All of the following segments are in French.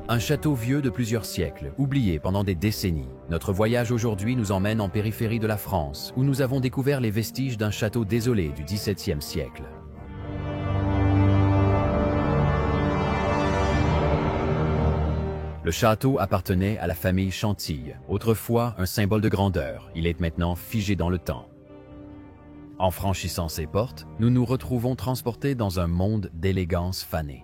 Un château vieux de plusieurs siècles, oublié pendant des décennies. Notre voyage aujourd'hui nous emmène en périphérie de la France, où nous avons découvert les vestiges d'un château désolé du XVIIe siècle. Le château appartenait à la famille Chantilly, autrefois un symbole de grandeur. Il est maintenant figé dans le temps. En franchissant ses portes, nous nous retrouvons transportés dans un monde d'élégance fanée.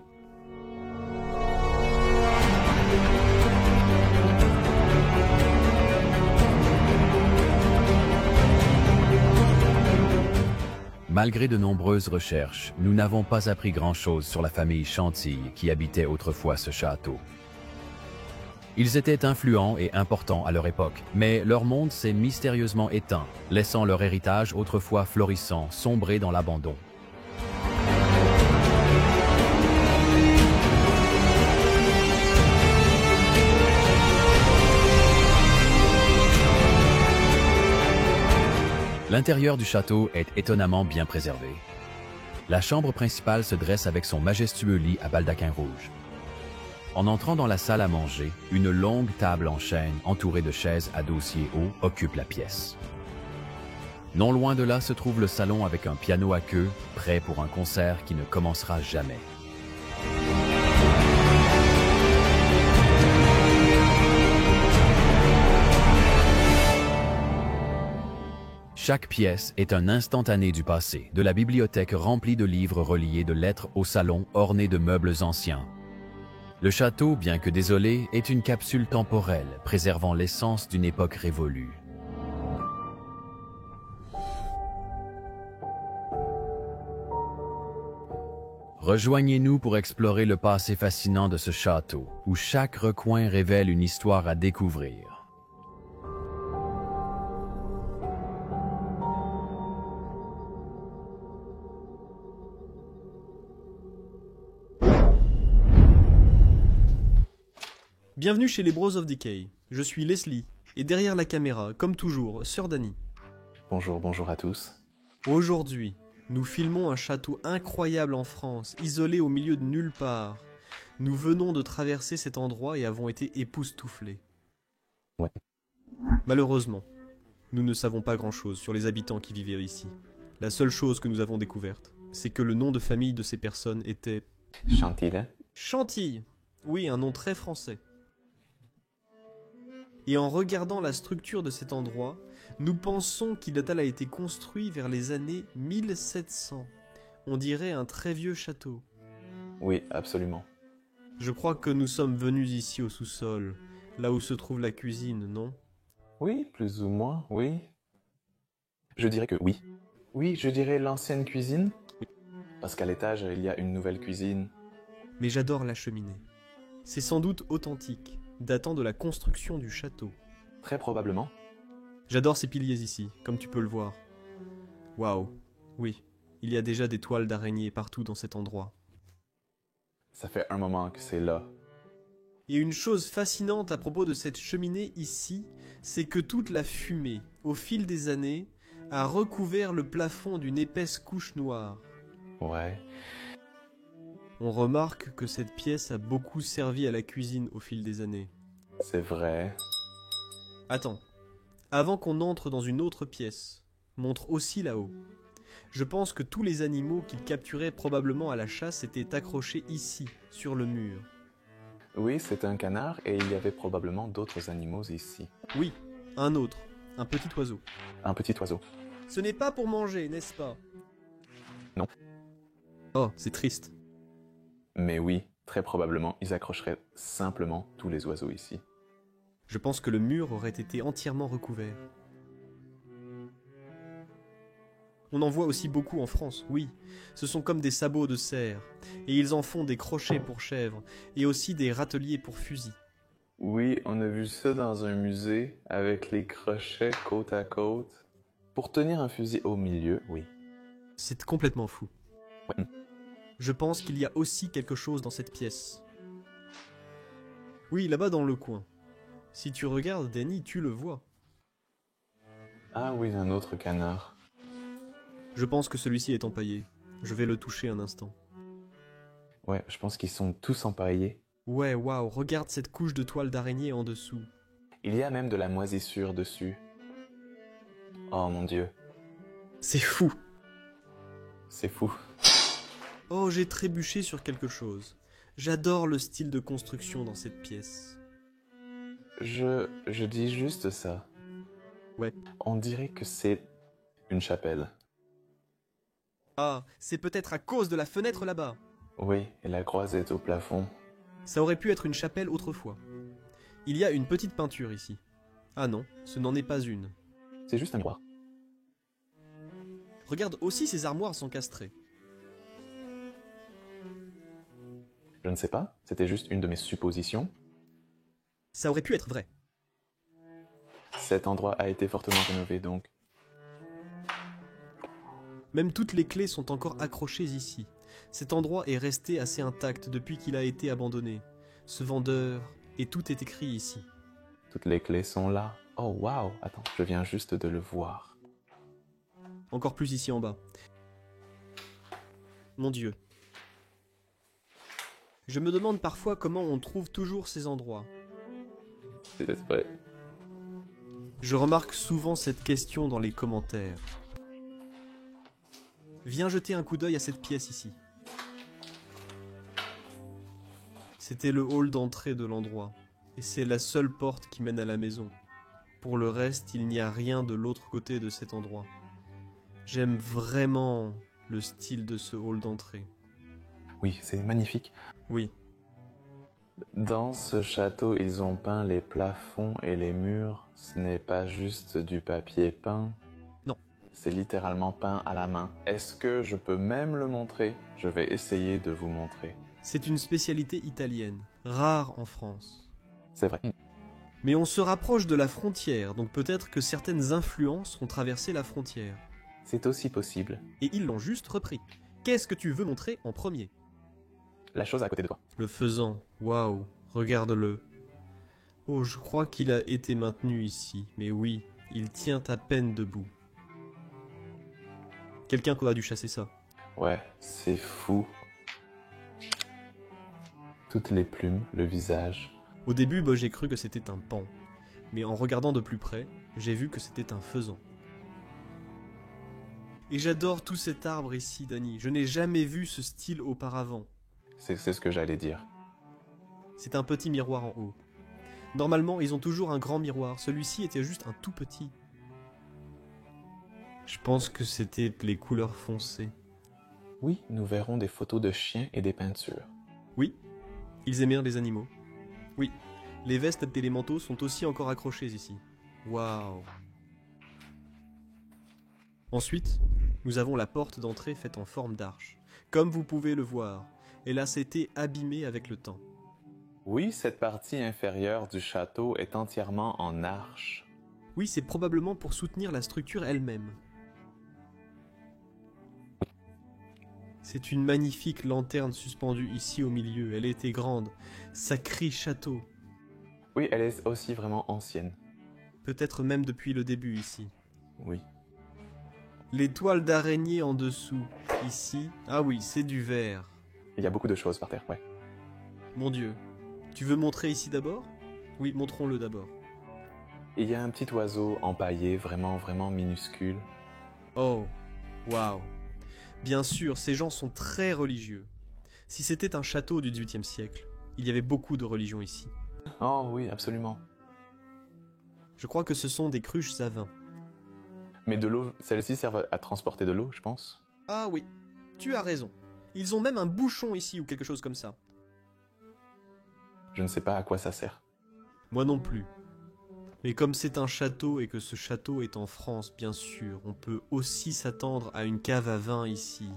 Malgré de nombreuses recherches, nous n'avons pas appris grand-chose sur la famille Chantilly qui habitait autrefois ce château. Ils étaient influents et importants à leur époque, mais leur monde s'est mystérieusement éteint, laissant leur héritage autrefois florissant sombrer dans l'abandon. L'intérieur du château est étonnamment bien préservé. La chambre principale se dresse avec son majestueux lit à baldaquin rouge. En entrant dans la salle à manger, une longue table en chêne entourée de chaises à dossier haut occupe la pièce. Non loin de là se trouve le salon avec un piano à queue, prêt pour un concert qui ne commencera jamais. Chaque pièce est un instantané du passé, de la bibliothèque remplie de livres reliés de lettres au salon orné de meubles anciens. Le château, bien que désolé, est une capsule temporelle, préservant l'essence d'une époque révolue. Rejoignez-nous pour explorer le passé fascinant de ce château, où chaque recoin révèle une histoire à découvrir. Bienvenue chez les Bros of Decay. Je suis Leslie, et derrière la caméra, comme toujours, Sœur Dany. Bonjour à tous. Aujourd'hui, nous filmons un château incroyable en France, isolé au milieu de nulle part. Nous venons de traverser cet endroit et avons été époustouflés. Ouais. Malheureusement, nous ne savons pas grand-chose sur les habitants qui vivaient ici. La seule chose que nous avons découverte, c'est que le nom de famille de ces personnes était... Chantilly. Chantilly. Oui, un nom très français. Et en regardant la structure de cet endroit, nous pensons qu'il a été construit vers les années 1700. On dirait un très vieux château. Oui, absolument. Je crois que nous sommes venus ici au sous-sol, là où se trouve la cuisine, non? Oui, plus ou moins, oui. Je dirais que oui. Oui, je dirais l'ancienne cuisine. Parce qu'à l'étage, il y a une nouvelle cuisine. Mais j'adore la cheminée. C'est sans doute authentique, datant de la construction du château. Très probablement. J'adore ces piliers ici, comme tu peux le voir. Waouh, oui, il y a déjà des toiles d'araignées partout dans cet endroit. Ça fait un moment que c'est là. Et une chose fascinante à propos de cette cheminée ici, c'est que toute la fumée, au fil des années, a recouvert le plafond d'une épaisse couche noire. Ouais. On remarque que cette pièce a beaucoup servi à la cuisine au fil des années. C'est vrai. Attends, avant qu'on entre dans une autre pièce, montre aussi là-haut. Je pense que tous les animaux qu'il capturait probablement à la chasse étaient accrochés ici, sur le mur. Oui, c'est un canard et il y avait probablement d'autres animaux ici. Oui, un autre, un petit oiseau. Un petit oiseau. Ce n'est pas pour manger, n'est-ce pas? Non. Oh, c'est triste. Mais oui, très probablement, ils accrocheraient simplement tous les oiseaux ici. Je pense que le mur aurait été entièrement recouvert. On en voit aussi beaucoup en France, oui. Ce sont comme des sabots de cerf, et ils en font des crochets pour chèvres, et aussi des râteliers pour fusils. Oui, on a vu ça dans un musée, avec les crochets côte à côte. Pour tenir un fusil au milieu, oui. C'est complètement fou. Ouais. Je pense qu'il y a aussi quelque chose dans cette pièce. Oui, là-bas dans le coin. Si tu regardes, Dany, tu le vois. Ah oui, un autre canard. Je pense que celui-ci est empaillé. Je vais le toucher un instant. Ouais, je pense qu'ils sont tous empaillés. Ouais, waouh, regarde cette couche de toile d'araignée en dessous. Il y a même de la moisissure dessus. Oh mon Dieu, C'est fou. c'est fou. Oh, j'ai trébuché sur quelque chose. J'adore le style de construction dans cette pièce. Je dis juste ça. Ouais. On dirait que c'est une chapelle. Ah, c'est peut-être à cause de la fenêtre là-bas. Oui, et la croisette au plafond. Ça aurait pu être une chapelle autrefois. Il y a une petite peinture ici. Ah non, ce n'en est pas une. C'est juste un miroir. Regarde, aussi ces armoires sont castrées. Je ne sais pas, c'était juste une de mes suppositions. Ça aurait pu être vrai. Cet endroit a été fortement rénové donc. Même toutes les clés sont encore accrochées ici. Cet endroit est resté assez intact depuis qu'il a été abandonné. Ce vendeur, et tout est écrit ici. Toutes les clés sont là. Oh waouh, attends, je viens juste de le voir. Encore plus ici en bas. Mon Dieu. Je me demande parfois comment on trouve toujours ces endroits. C'est vrai. Je remarque souvent cette question dans les commentaires. Viens jeter un coup d'œil à cette pièce ici. C'était le hall d'entrée de l'endroit, et c'est la seule porte qui mène à la maison. Pour le reste, il n'y a rien de l'autre côté de cet endroit. J'aime vraiment le style de ce hall d'entrée. Oui, c'est magnifique. Oui, Dans ce château, ils ont peint les plafonds et les murs. Ce n'est pas juste du papier peint. Non. C'est littéralement peint à la main. Est-ce que je peux même le montrer? Je vais essayer de vous montrer. c'est une spécialité italienne, rare en France. C'est vrai. Mais on se rapproche de la frontière, donc peut-être que certaines influences ont traversé la frontière. C'est aussi possible. Et ils l'ont juste repris. Qu'est-ce que tu veux montrer en premier? La chose à côté de toi. Le faisan, waouh, regarde-le. Oh, je crois qu'il a été maintenu ici, mais oui, il tient à peine debout. Quelqu'un a dû chasser ça. Ouais, c'est fou. Toutes les plumes, le visage. Au début, j'ai cru que c'était un paon. Mais en regardant de plus près, j'ai vu que c'était un faisan. Et j'adore tout cet arbre ici, Dani. Je n'ai jamais vu ce style auparavant. C'est ce que j'allais dire. C'est un petit miroir en haut. Normalement, ils ont toujours un grand miroir. Celui-ci était juste un tout petit. Je pense que c'était les couleurs foncées. Oui, nous verrons des photos de chiens et des peintures. Oui, ils aimaient les animaux. Oui, les vestes et les manteaux sont aussi encore accrochés ici. Waouh. Ensuite, nous avons la porte d'entrée faite en forme d'arche. Comme vous pouvez le voir, elle a s'était abîmée avec le temps. Oui, cette partie inférieure du château est entièrement en arche. Oui, c'est probablement pour soutenir la structure elle-même. C'est une magnifique lanterne suspendue ici au milieu. Elle était grande. Sacré château. Oui, elle est aussi vraiment ancienne. Peut-être même depuis le début ici. Oui. Les toiles d'araignée en dessous. Ici. Ah oui, c'est du verre. Il y a beaucoup de choses par terre, ouais. Mon Dieu. Tu veux montrer ici d'abord? Oui, montrons-le d'abord. Il y a un petit oiseau empaillé, vraiment, vraiment minuscule. Oh, waouh. Bien sûr, ces gens sont très religieux. Si c'était un château du XVIIIe siècle, il y avait beaucoup de religions ici. Oh oui, absolument. Je crois que ce sont des cruches à vin. Mais de l'eau, celles-ci servent à transporter de l'eau, je pense. Ah oui, tu as raison. Ils ont même un bouchon ici ou quelque chose comme ça. Je ne sais pas à quoi ça sert. Moi non plus. Mais comme c'est un château et que ce château est en France, bien sûr, on peut aussi s'attendre à une cave à vin ici.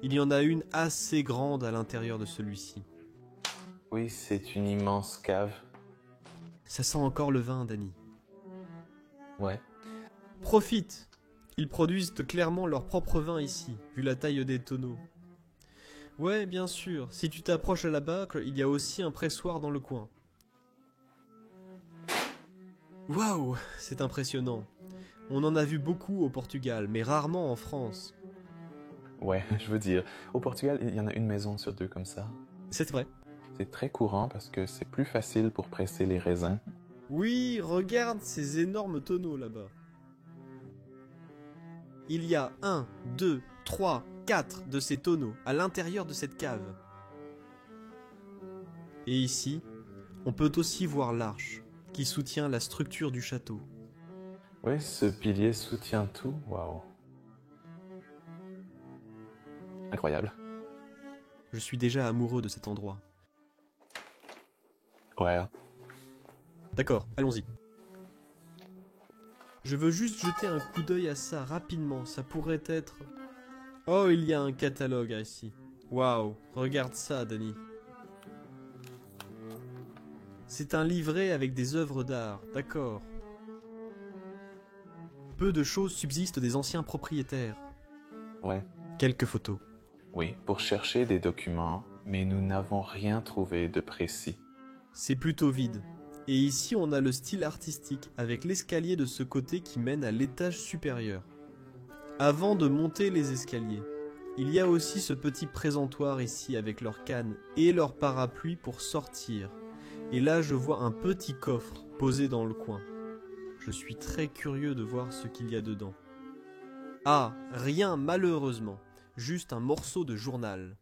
Il y en a une assez grande à l'intérieur de celui-ci. Oui, c'est une immense cave. Ça sent encore le vin, Dani. Ouais. Profite! Ils produisent clairement leur propre vin ici, vu la taille des tonneaux. Ouais, bien sûr, si tu t'approches à la bâcle, il y a aussi un pressoir dans le coin. Waouh, c'est impressionnant. On en a vu beaucoup au Portugal, mais rarement en France. Ouais, je veux dire, au Portugal, il y en a une maison sur deux comme ça. C'est vrai. C'est très courant parce que c'est plus facile pour presser les raisins. Oui, regarde ces énormes tonneaux là-bas. Il y a 1, 2, 3, 4 de ces tonneaux à l'intérieur de cette cave. Et ici, on peut aussi voir l'arche qui soutient la structure du château. Oui, ce pilier soutient tout. Waouh. Incroyable. Je suis déjà amoureux de cet endroit. Ouais. D'accord, allons-y. Je veux juste jeter un coup d'œil à ça rapidement, ça pourrait être... Oh, il y a un catalogue ici. Waouh, regarde ça, Danny. C'est un livret avec des œuvres d'art, d'accord. Peu de choses subsistent des anciens propriétaires. Ouais. Quelques photos. Oui, pour chercher des documents, mais nous n'avons rien trouvé de précis. C'est plutôt vide. Et ici, on a le style artistique, avec l'escalier de ce côté qui mène à l'étage supérieur. Avant de monter les escaliers, il y a aussi ce petit présentoir ici avec leur canne et leur parapluie pour sortir. Et là, je vois un petit coffre posé dans le coin. Je suis très curieux de voir ce qu'il y a dedans. Ah, rien malheureusement, juste un morceau de journal.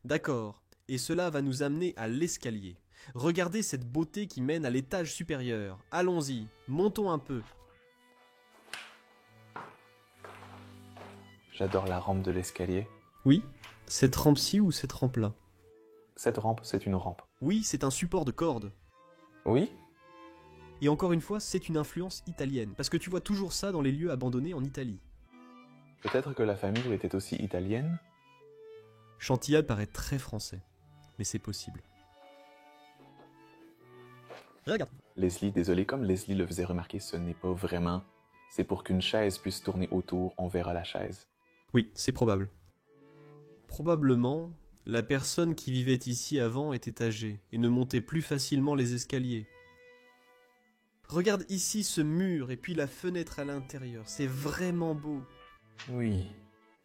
D'accord, et cela va nous amener à l'escalier. Regardez cette beauté qui mène à l'étage supérieur. Allons-y, montons un peu. J'adore la rampe de l'escalier. Oui, cette rampe-ci ou cette rampe-là? Cette rampe, c'est une rampe. Oui, c'est un support de corde. Oui? Et encore une fois, c'est une influence italienne, parce que tu vois toujours ça dans les lieux abandonnés en Italie. Peut-être que la famille était aussi italienne? Chantilly paraît très français, mais c'est possible. Regarde. Leslie, désolé, comme Leslie le faisait remarquer, ce n'est pas vraiment... C'est pour qu'une chaise puisse tourner autour, on verra la chaise. Oui, c'est probable. Probablement, la personne qui vivait ici avant était âgée et ne montait plus facilement les escaliers. Regarde ici ce mur et puis la fenêtre à l'intérieur, c'est vraiment beau. Oui.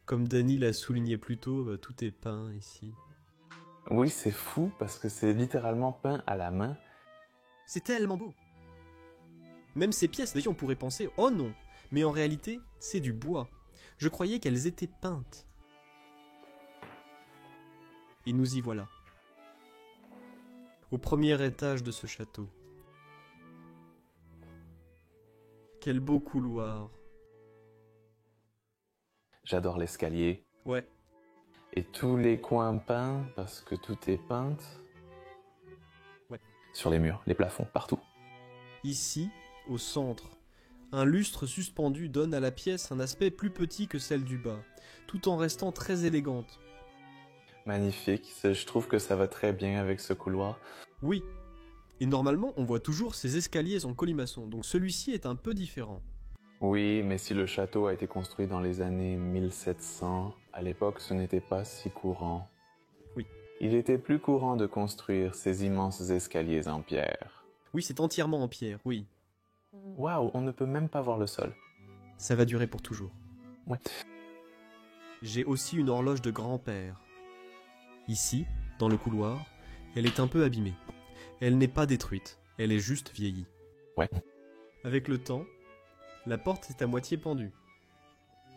Comme Danny l'a souligné plus tôt, tout est peint ici. Oui, c'est fou parce que c'est littéralement peint à la main. C'est tellement beau. Même ces pièces, d'ailleurs on pourrait penser, oh non, mais en réalité, c'est du bois. Je croyais qu'elles étaient peintes. Et nous y voilà. Au premier étage de ce château. Quel beau couloir. J'adore l'escalier. Ouais. Et tous les coins peints parce que tout est peint. Ouais. Sur les murs, les plafonds, partout. Ici, au centre, un lustre suspendu donne à la pièce un aspect plus petit que celle du bas, tout en restant très élégante. Magnifique, je trouve que ça va très bien avec ce couloir. Oui. Et normalement, on voit toujours ces escaliers en colimaçon, donc celui-ci est un peu différent. Oui, mais si le château a été construit dans les années 1700, à l'époque ce n'était pas si courant. Oui. Il était plus courant de construire ces immenses escaliers en pierre. Oui, c'est entièrement en pierre, oui. Waouh, on ne peut même pas voir le sol. Ça va durer pour toujours. Ouais. J'ai aussi une horloge de grand-père. Ici, dans le couloir, elle est un peu abîmée. Elle n'est pas détruite, elle est juste vieillie. Ouais. Avec le temps, la porte est à moitié pendue.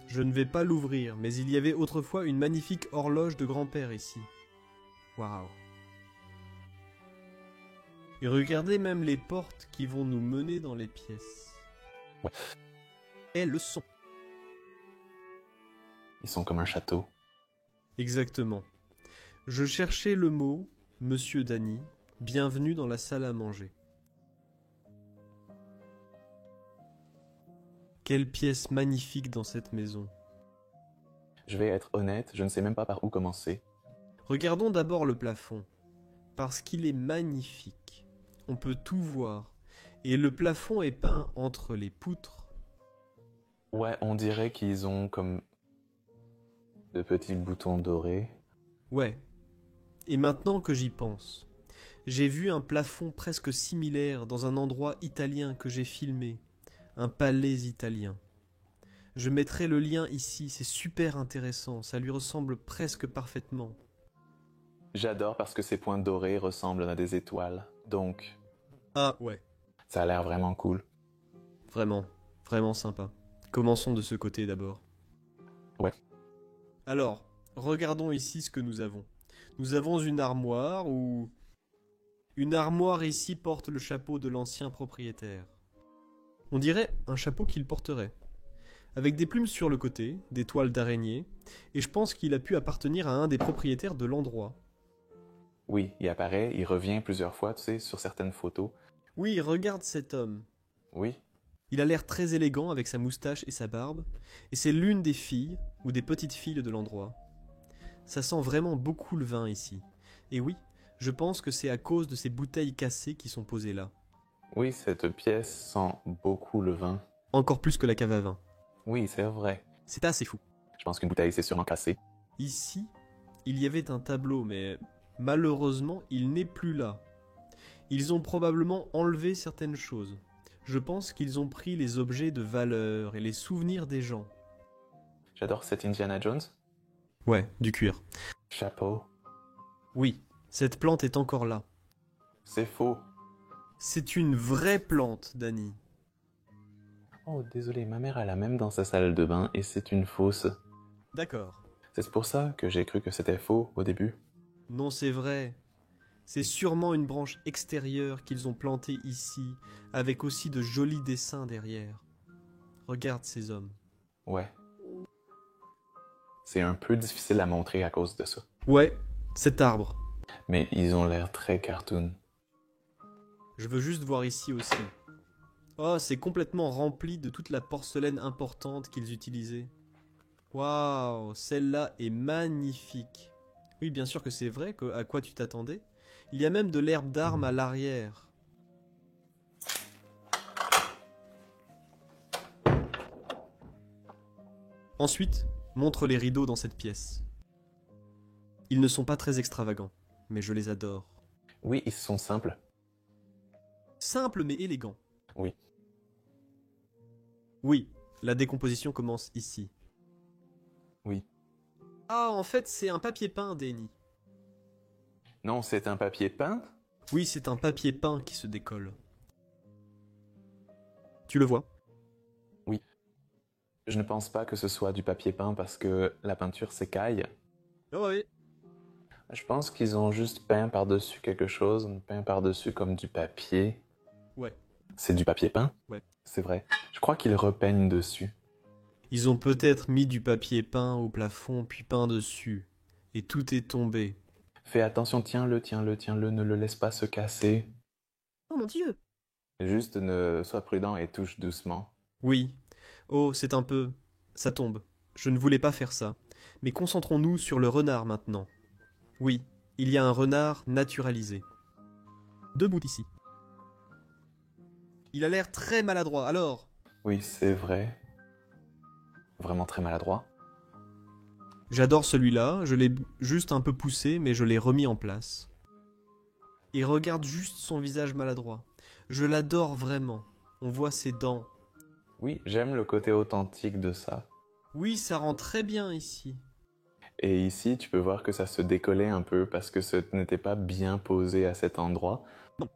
Je ne vais pas l'ouvrir, mais il y avait autrefois une magnifique horloge de grand-père ici. Waouh. Et regardez même les portes qui vont nous mener dans les pièces. Ouais. Et le son. Ils sont comme un château. Exactement. Je cherchais le mot, Monsieur Danny, bienvenue dans la salle à manger. Quelle pièce magnifique dans cette maison. Je vais être honnête, je ne sais même pas par où commencer. Regardons d'abord le plafond, parce qu'il est magnifique. On peut tout voir, et le plafond est peint entre les poutres. Ouais, on dirait qu'ils ont comme de petits boutons dorés. Ouais. Et maintenant que j'y pense, j'ai vu un plafond presque similaire dans un endroit italien que j'ai filmé, un palais italien. Je mettrai le lien ici, c'est super intéressant, ça lui ressemble presque parfaitement. J'adore parce que ces points dorés ressemblent à des étoiles. Donc, Ah ouais, ça a l'air vraiment cool. vraiment, vraiment sympa. Commençons de ce côté d'abord. Ouais. Alors, regardons ici ce que nous avons. Nous avons une armoire où... Une armoire ici porte le chapeau de l'ancien propriétaire. On dirait un chapeau qu'il porterait. Avec des plumes sur le côté, des toiles d'araignée, et je pense qu'il a pu appartenir à un des propriétaires de l'endroit. Oui, il apparaît, il revient plusieurs fois, tu sais, sur certaines photos. Oui, regarde cet homme. Oui, Il a l'air très élégant avec sa moustache et sa barbe, et c'est l'une des filles, ou des petites filles de l'endroit. Ça sent vraiment beaucoup le vin ici. Et oui, je pense que c'est à cause de ces bouteilles cassées qui sont posées là. oui, cette pièce sent beaucoup le vin. Encore plus que la cave à vin. Oui, c'est vrai. C'est assez fou. Je pense qu'une bouteille s'est sûrement cassée. Ici, il y avait un tableau, mais malheureusement, il n'est plus là. Ils ont probablement enlevé certaines choses. Je pense qu'ils ont pris les objets de valeur et les souvenirs des gens. J'adore cet Indiana Jones. Ouais, du cuir. Chapeau. Oui, cette plante est encore là. C'est faux. C'est une vraie plante, Danny. Oh, désolé, ma mère a la même dans sa salle de bain et c'est une fausse. D'accord. C'est pour ça que j'ai cru que c'était faux au début. Non, c'est vrai. C'est sûrement une branche extérieure qu'ils ont plantée ici, avec aussi de jolis dessins derrière. Regarde ces hommes. Ouais. C'est un peu difficile à montrer à cause de ça. Ouais, cet arbre. Mais ils ont l'air très cartoon. Je veux juste voir ici aussi. Oh, c'est complètement rempli de toute la porcelaine importante qu'ils utilisaient. Waouh, celle-là est magnifique. Oui, bien sûr que c'est vrai, à quoi tu t'attendais. Il y a même de l'herbe d'arme à l'arrière. Ensuite, montre les rideaux dans cette pièce. Ils ne sont pas très extravagants, mais je les adore. Oui, ils sont simples. Simples mais élégants. Oui. Oui, la décomposition commence ici. Oui. Ah, en fait, c'est un papier peint, Denny. Non, c'est un papier peint? Oui, c'est un papier peint qui se décolle. Tu le vois? Oui. Je ne pense pas que ce soit du papier peint parce que la peinture s'écaille. Oh oui. Je pense qu'ils ont juste peint par-dessus quelque chose, peint par-dessus comme du papier. Ouais. C'est du papier peint? Ouais. C'est vrai. Je crois qu'ils repeignent dessus. Ils ont peut-être mis du papier peint au plafond puis peint dessus. Et tout est tombé. Fais attention, tiens-le, tiens-le, tiens-le, ne le laisse pas se casser. Oh mon Dieu! Juste ne sois prudent et touche doucement. Oui. Oh, c'est un peu... Ça tombe. Je ne voulais pas faire ça. Mais concentrons-nous sur le renard maintenant. Oui, il y a un renard naturalisé. Debout ici. Il a l'air très maladroit, alors... Oui, c'est vrai. Vraiment très maladroit. J'adore celui-là, je l'ai juste un peu poussé, mais je l'ai remis en place. Et regarde juste son visage maladroit. Je l'adore vraiment. On voit ses dents. Oui, j'aime le côté authentique de ça. Oui, ça rend très bien ici. Et ici, tu peux voir que ça se décollait un peu parce que ce n'était pas bien posé à cet endroit. Non.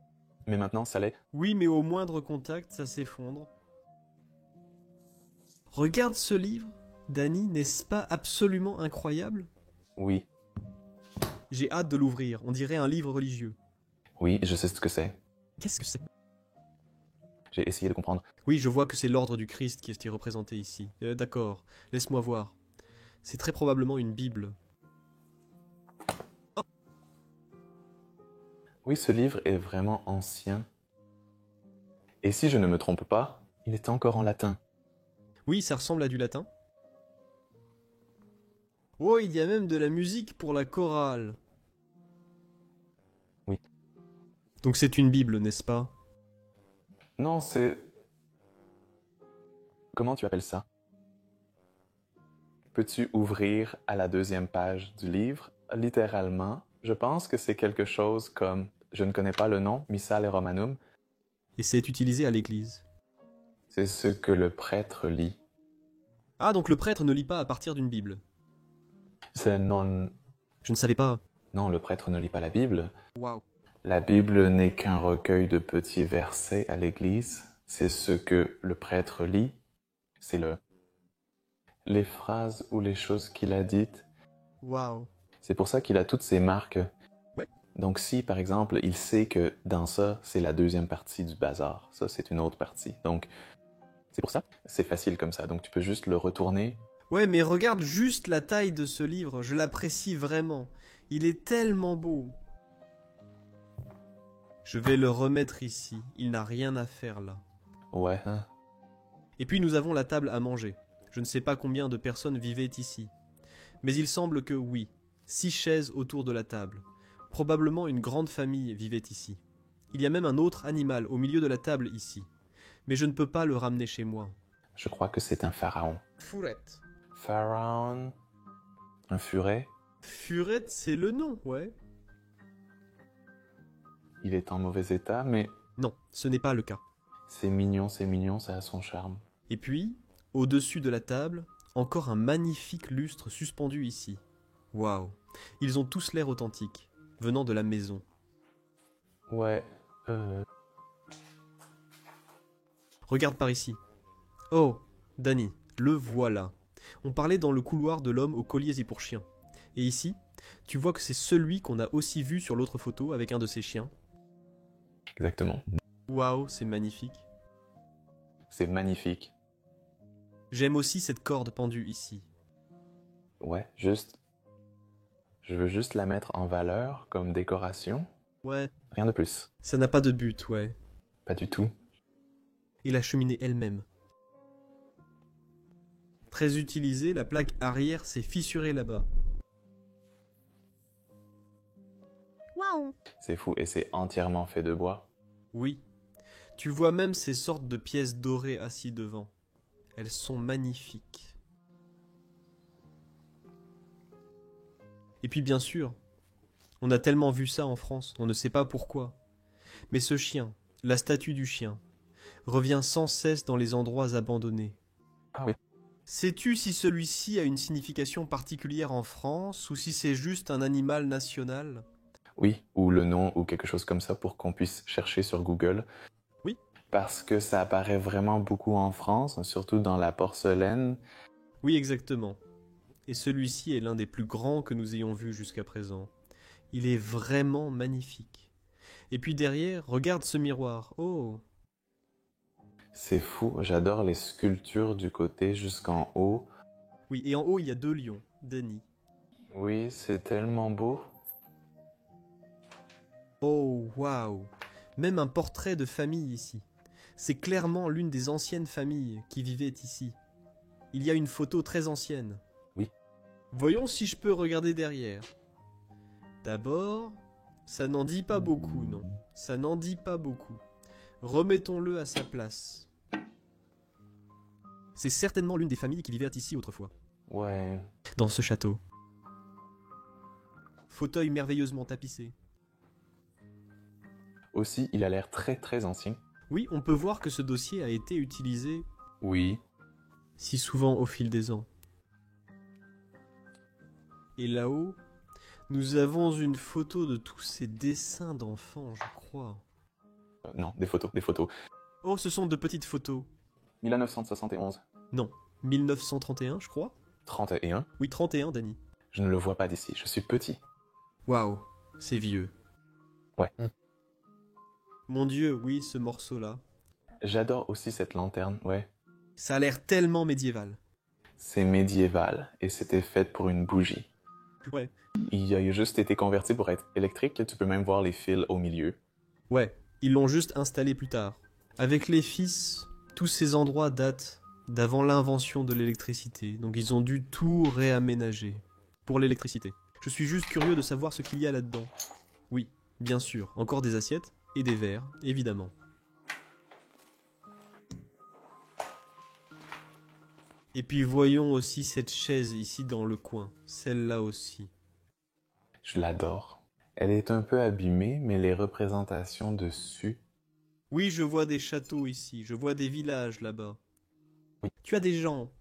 Mais maintenant, ça l'est. Oui, mais au moindre contact, ça s'effondre. Regarde ce livre, Danny, n'est-ce pas absolument incroyable? Oui. J'ai hâte de l'ouvrir, on dirait un livre religieux. Oui, je sais ce que c'est. Qu'est-ce que c'est? J'ai essayé de comprendre. Oui, je vois que c'est l'ordre du Christ qui est représenté ici. D'accord, laisse-moi voir. C'est très probablement une Bible. Oh. Oui, ce livre est vraiment ancien. Et si je ne me trompe pas, il est encore en latin. Oui, ça ressemble à du latin. Oh, il y a même de la musique pour la chorale. Oui. Donc c'est une Bible, n'est-ce pas? Non, c'est... Comment tu appelles ça? Peux-tu ouvrir à la deuxième page du livre? Littéralement, je pense que c'est quelque chose comme, je ne connais pas le nom, Missale Romanum. Et c'est utilisé à l'église. C'est ce que le prêtre lit. Ah, donc le prêtre ne lit pas à partir d'une Bible. C'est non... Je ne savais pas. Non, le prêtre ne lit pas la Bible. Waouh. La Bible n'est qu'un recueil de petits versets à l'église. C'est ce que le prêtre lit. C'est les phrases ou les choses qu'il a dites. Waouh. C'est pour ça qu'il a toutes ces marques. Ouais. Donc si, par exemple, il sait que dans ça, c'est la deuxième partie du bazar. Ça, c'est une autre partie. Donc, c'est pour ça. C'est facile comme ça. Donc, tu peux juste le retourner. Ouais, mais regarde juste la taille de ce livre, je l'apprécie vraiment. Il est tellement beau. Je vais le remettre ici, il n'a rien à faire là. Ouais, hein? Et puis nous avons la table à manger. Je ne sais pas combien de personnes vivaient ici. Mais il semble que oui, 6 chaises autour de la table. Probablement une grande famille vivait ici. Il y a même un autre animal au milieu de la table ici. Mais je ne peux pas le ramener chez moi. Je crois que c'est un pharaon. Fourette. Pharaon? Un furet? Furette, c'est le nom, ouais. Il est en mauvais état, mais Non, ce n'est pas le cas. c'est mignon, ça a son charme. Et puis, au-dessus de la table, encore un magnifique lustre suspendu ici. Waouh, ils ont tous l'air authentiques, venant de la maison. Ouais, Regarde par ici. Oh, Danny, le voilà. On parlait dans le couloir de l'homme aux colliers et pour chiens. Et ici, tu vois que c'est celui qu'on a aussi vu sur l'autre photo avec un de ses chiens. exactement. Waouh, c'est magnifique. C'est magnifique. J'aime aussi cette corde pendue ici. Ouais, je veux juste la mettre en valeur comme décoration. Ouais, Rien de plus. ça n'a pas de but, ouais. Pas du tout. Et la cheminée elle-même. Très utilisée, la plaque arrière s'est fissurée là-bas. Waouh. C'est fou et c'est entièrement fait de bois. Oui. Tu vois même ces sortes de pièces dorées assis devant. Elles sont magnifiques. Et puis bien sûr, on a tellement vu ça en France, on ne sait pas pourquoi. Mais ce chien, la statue du chien, revient sans cesse dans les endroits abandonnés. Ah oui. Sais-tu si celui-ci a une signification particulière en France ou si c'est juste un animal national? Oui, ou le nom ou quelque chose comme ça pour qu'on puisse chercher sur Google. Oui. Parce que ça apparaît vraiment beaucoup en France, surtout dans la porcelaine. Oui, exactement. Et celui-ci est l'un des plus grands que nous ayons vus jusqu'à présent. Il est vraiment magnifique. Et puis derrière, regarde ce miroir. Oh, C'est fou, j'adore les sculptures du côté jusqu'en haut. oui, et en haut, il y a 2 lions, Danny. Oui, c'est tellement beau. Oh, waouh. Même un portrait de famille ici. C'est clairement l'une des anciennes familles qui vivaient ici. Il y a une photo très ancienne. Oui. Voyons si je peux regarder derrière. D'abord, ça n'en dit pas beaucoup, non. Ça n'en dit pas beaucoup. Remettons-le à sa place. C'est certainement l'une des familles qui vivaient ici autrefois. Ouais. Dans ce château. Fauteuil merveilleusement tapissé. Aussi, il a l'air très très ancien. Oui, on peut voir que ce dossier a été utilisé Oui. si souvent au fil des ans. Et là-haut, nous avons une photo de tous ces dessins d'enfants, je crois. Non, des photos. Oh, ce sont de petites photos. 1971. Non, 1931, je crois. 31. Oui, 31, Danny. Je ne le vois pas d'ici, je suis petit. Waouh, c'est vieux. Ouais. Mon Dieu, oui, ce morceau-là. J'adore aussi cette lanterne, ouais. Ça a l'air tellement médiéval. C'est médiéval et c'était fait pour une bougie. Ouais. Il a juste été converti pour être électrique, tu peux même voir les fils au milieu. Ouais, ils l'ont juste installé plus tard. Avec les fils, tous ces endroits datent d'avant l'invention de l'électricité, donc ils ont dû tout réaménager pour l'électricité. Je suis juste curieux de savoir ce qu'il y a là-dedans. Oui, bien sûr, encore des assiettes et des verres, évidemment. Et puis voyons aussi cette chaise ici dans le coin, celle-là aussi. Je l'adore. Elle est un peu abîmée, mais les représentations dessus... Oui, je vois des châteaux ici, je vois des villages là-bas. Oui. Tu as des gens.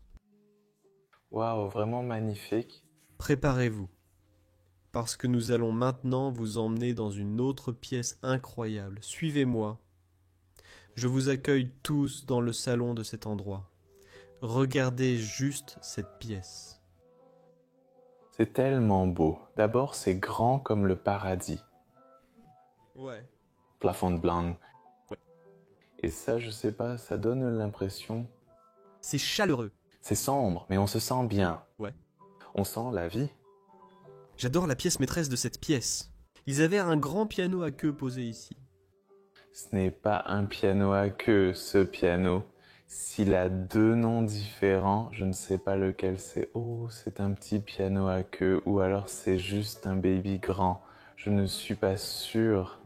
Waouh, vraiment magnifique. Préparez-vous. parce que nous allons maintenant vous emmener dans une autre pièce incroyable. Suivez-moi. Je vous accueille tous dans le salon de cet endroit. Regardez juste cette pièce. C'est tellement beau. D'abord, c'est grand comme le paradis. Ouais. Plafond de blanc. Ouais. Et ça, je sais pas, ça donne l'impression... C'est chaleureux. C'est sombre, mais on se sent bien. Ouais. On sent la vie. J'adore la pièce maîtresse de cette pièce. Ils avaient un grand piano à queue posé ici. Ce n'est pas un piano à queue, ce piano. S'il a deux noms différents, je ne sais pas lequel c'est. Oh, c'est un petit piano à queue, ou alors c'est juste un baby grand. Je ne suis pas sûr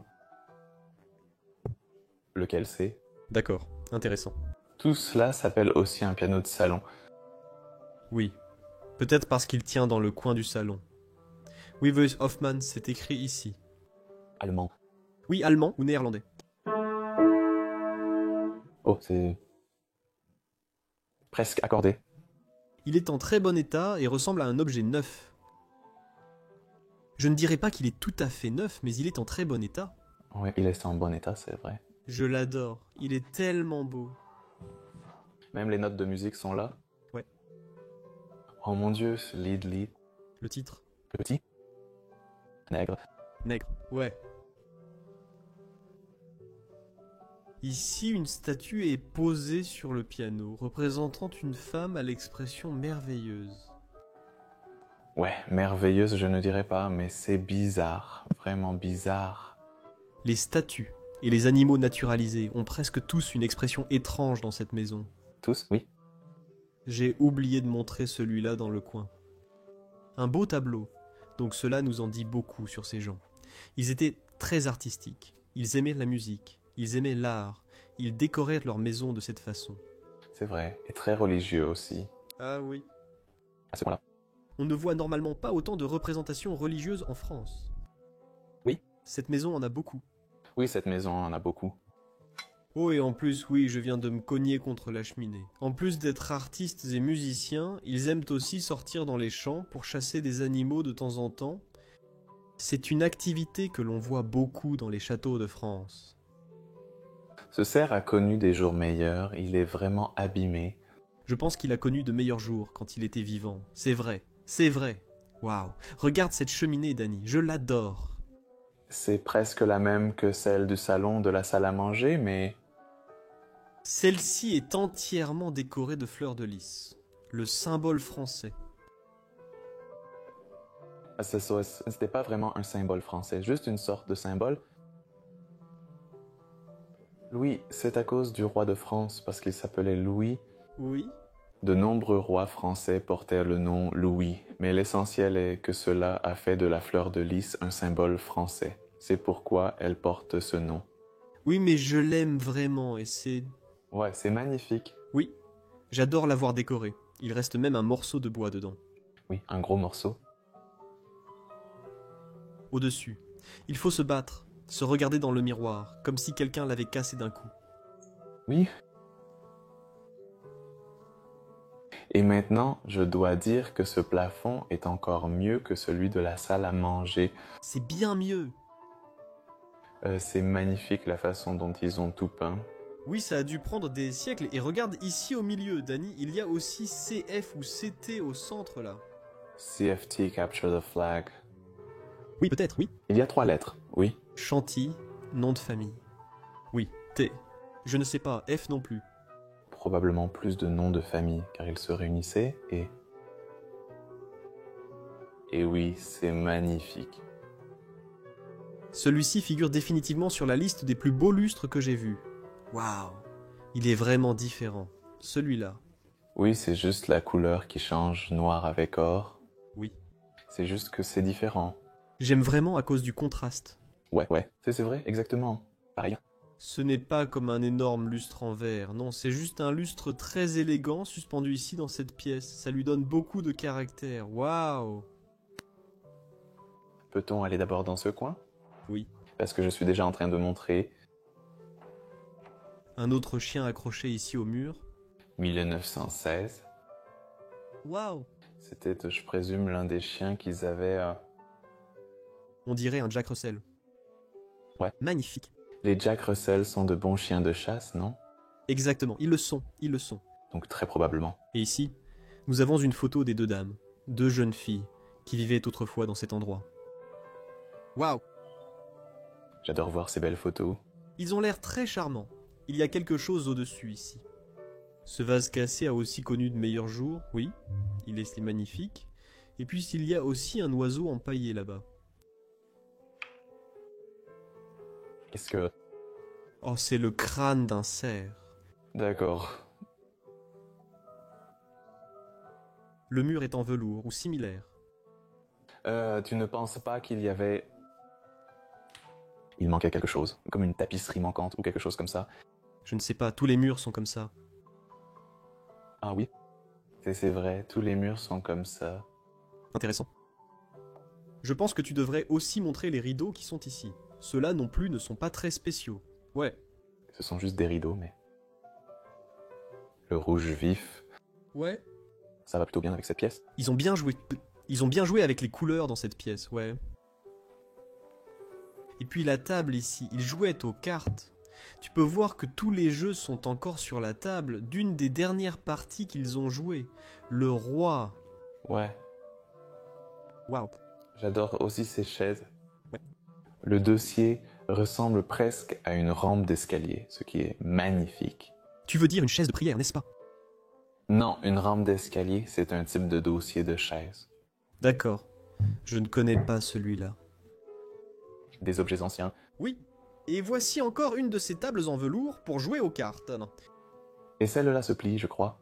lequel c'est. D'accord, intéressant. Tout cela s'appelle aussi un piano de salon. Oui, peut-être parce qu'il tient dans le coin du salon. Wieveus Hoffmann, c'est écrit ici. Allemand. Oui, allemand ou néerlandais. Oh, c'est presque accordé. Il est en très bon état et ressemble à un objet neuf. Je ne dirais pas qu'il est tout à fait neuf, mais il est en très bon état. Oui, il est en bon état, c'est vrai. Je l'adore, il est tellement beau. Même les notes de musique sont là. Ouais. Oh mon Dieu, ce lead. Le titre. Petit. Nègre. Nègre. Ouais. Ici, une statue est posée sur le piano, représentant une femme à l'expression merveilleuse. Ouais, merveilleuse, je ne dirais pas, mais c'est bizarre. Vraiment bizarre. Les statues et les animaux naturalisés ont presque tous une expression étrange dans cette maison. Tous, oui. J'ai oublié de montrer celui-là dans le coin. Un beau tableau, donc cela nous en dit beaucoup sur ces gens. Ils étaient très artistiques, ils aimaient la musique, ils aimaient l'art, ils décoraient leur maison de cette façon. C'est vrai, et très religieux aussi. Ah oui. À ce point-là. On ne voit normalement pas autant de représentations religieuses en France. Oui. Cette maison en a beaucoup. Oui, cette maison en a beaucoup. Oh, et en plus, oui, je viens de me cogner contre la cheminée. En plus d'être artistes et musiciens, ils aiment aussi sortir dans les champs pour chasser des animaux de temps en temps. C'est une activité que l'on voit beaucoup dans les châteaux de France. Ce cerf a connu des jours meilleurs, il est vraiment abîmé. Je pense qu'il a connu de meilleurs jours quand il était vivant. C'est vrai, c'est vrai. Waouh, regarde cette cheminée, Dani, je l'adore. C'est presque la même que celle du salon de la salle à manger, mais... Celle-ci est entièrement décorée de fleurs de lys, le symbole français. C'était pas vraiment un symbole français, juste une sorte de symbole. Louis, c'est à cause du roi de France, parce qu'il s'appelait Louis. Oui. De nombreux rois français portaient le nom Louis, mais l'essentiel est que cela a fait de la fleur de lys un symbole français. C'est pourquoi elle porte ce nom. Oui, mais je l'aime vraiment et c'est... Ouais, c'est magnifique. Oui, j'adore l'avoir décorée. Il reste même un morceau de bois dedans. Oui, un gros morceau. Au-dessus. Il faut se battre, se regarder dans le miroir, comme si quelqu'un l'avait cassé d'un coup. Oui. Et maintenant, je dois dire que ce plafond est encore mieux que celui de la salle à manger. C'est bien mieux. C'est magnifique la façon dont ils ont tout peint. Oui, ça a dû prendre des siècles. Et regarde ici au milieu, Dani, il y a aussi CF ou CT au centre là. CFT, Capture the Flag. Oui, peut-être, oui. Il y a 3 lettres, oui. Chantilly, nom de famille. Oui, T. Je ne sais pas, F non plus. Probablement plus de noms de famille, car ils se réunissaient et... Et oui, c'est magnifique. Celui-ci figure définitivement sur la liste des plus beaux lustres que j'ai vus. Waouh, il est vraiment différent. Celui-là. Oui, c'est juste la couleur qui change, noir avec or. Oui. C'est juste que c'est différent. J'aime vraiment à cause du contraste. Ouais, c'est vrai, exactement. Pareil. Ce n'est pas comme un énorme lustre en verre, non, c'est juste un lustre très élégant suspendu ici dans cette pièce. Ça lui donne beaucoup de caractère. Waouh. Peut-on aller d'abord dans ce coin? Oui. Parce que je suis déjà en train de montrer... Un autre chien accroché ici au mur. 1916. Waouh. C'était, je présume, l'un des chiens qu'ils avaient On dirait un Jack Russell. Ouais. Magnifique. Les Jack Russell sont de bons chiens de chasse, non? Exactement, ils le sont, ils le sont. Donc très probablement. Et ici, nous avons une photo des deux dames, deux jeunes filles, qui vivaient autrefois dans cet endroit. Waouh! J'adore voir ces belles photos. Ils ont l'air très charmants. Il y a quelque chose au-dessus ici. Ce vase cassé a aussi connu de meilleurs jours, oui, il est magnifique. Et puis il y a aussi un oiseau empaillé là-bas. Qu'est-ce que... Oh, c'est le crâne d'un cerf. D'accord. Le mur est en velours ou similaire. Tu ne penses pas qu'il y avait... Il manquait quelque chose, comme une tapisserie manquante ou quelque chose comme ça. Je ne sais pas, tous les murs sont comme ça. Ah oui, c'est vrai, tous les murs sont comme ça. Intéressant. Je pense que tu devrais aussi montrer les rideaux qui sont ici. Ceux-là non plus ne sont pas très spéciaux. Ouais. Ce sont juste des rideaux, mais... Le rouge vif, Ouais. ça va plutôt bien avec cette pièce. Ils ont bien joué. Ils ont bien joué avec les couleurs dans cette pièce, ouais. Et puis la table ici, ils jouaient aux cartes. Tu peux voir que tous les jeux sont encore sur la table d'une des dernières parties qu'ils ont jouées. Le roi. Ouais, Waouh. j'adore aussi ces chaises. Ouais. Le dossier ressemble presque à une rampe d'escalier, ce qui est magnifique. Tu veux dire une chaise de prière, n'est-ce pas? Non, une rampe d'escalier, c'est un type de dossier de chaise. D'accord. Je ne connais pas celui-là. Des objets anciens. Oui. Et voici encore une de ces tables en velours pour jouer aux cartes. Non. Et celle-là se plie, je crois.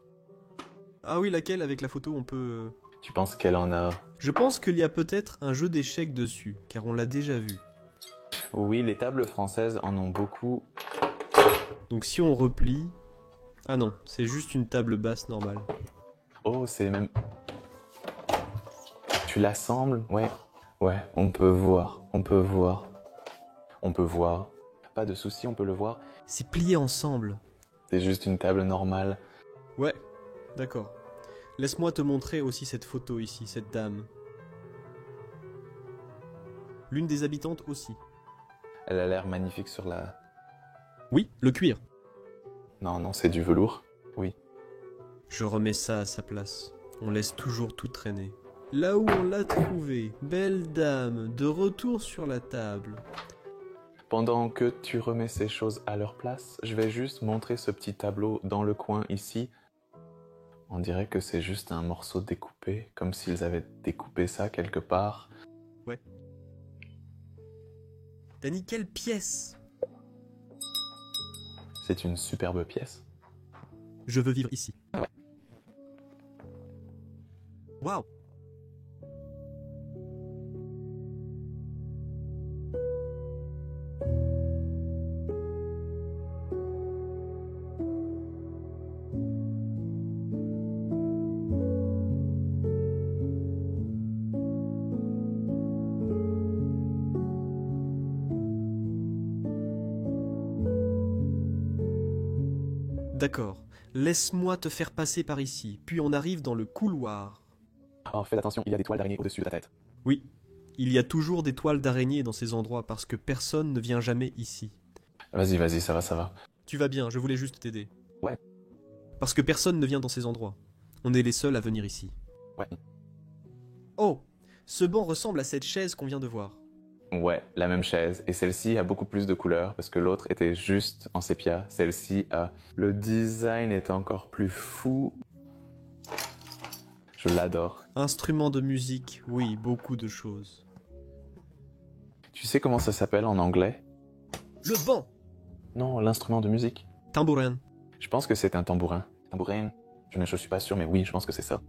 Ah oui, laquelle avec la photo on peut... Tu penses qu'elle en a... Je pense qu'il y a peut-être un jeu d'échecs dessus, car on l'a déjà vu. Oui, les tables françaises en ont beaucoup. Donc si on replie... Ah non, c'est juste une table basse normale. Oh, c'est même... Tu l'assembles? Ouais. Ouais, on peut voir, on peut voir. On peut voir. Pas de souci, on peut le voir. C'est plié ensemble. C'est juste une table normale. Ouais, d'accord. Laisse-moi te montrer aussi cette photo ici, cette dame. L'une des habitantes aussi. Elle a l'air magnifique sur la... Oui, le cuir. Non, non, c'est du velours. Oui. Je remets ça à sa place. On laisse toujours tout traîner. Là où on l'a trouvée, belle dame, de retour sur la table. Pendant que tu remets ces choses à leur place, je vais juste montrer ce petit tableau dans le coin ici. On dirait que c'est juste un morceau découpé, comme s'ils avaient découpé ça quelque part. Ouais. Dani, quelle pièce! C'est une superbe pièce. Je veux vivre ici. Ouais. Waouh! D'accord, laisse-moi te faire passer par ici, puis on arrive dans le couloir. Oh, fais attention, il y a des toiles d'araignée au-dessus de ta tête. Oui, il y a toujours des toiles d'araignée dans ces endroits parce que personne ne vient jamais ici. Vas-y, vas-y, ça va, ça va. Tu vas bien, je voulais juste t'aider. Ouais. Parce que personne ne vient dans ces endroits. On est les seuls à venir ici. Ouais. Oh, ce banc ressemble à cette chaise qu'on vient de voir. Ouais, la même chaise. Et celle-ci a beaucoup plus de couleurs parce que l'autre était juste en sépia. Celle-ci a... Le design est encore plus fou. Je l'adore. Instrument de musique, oui, beaucoup de choses. Tu sais comment ça s'appelle en anglais? Le banc! Non, l'instrument de musique. Tambourin. Je pense que c'est un tambourin. Tambourin? Je suis pas sûr, mais oui, je pense que c'est ça.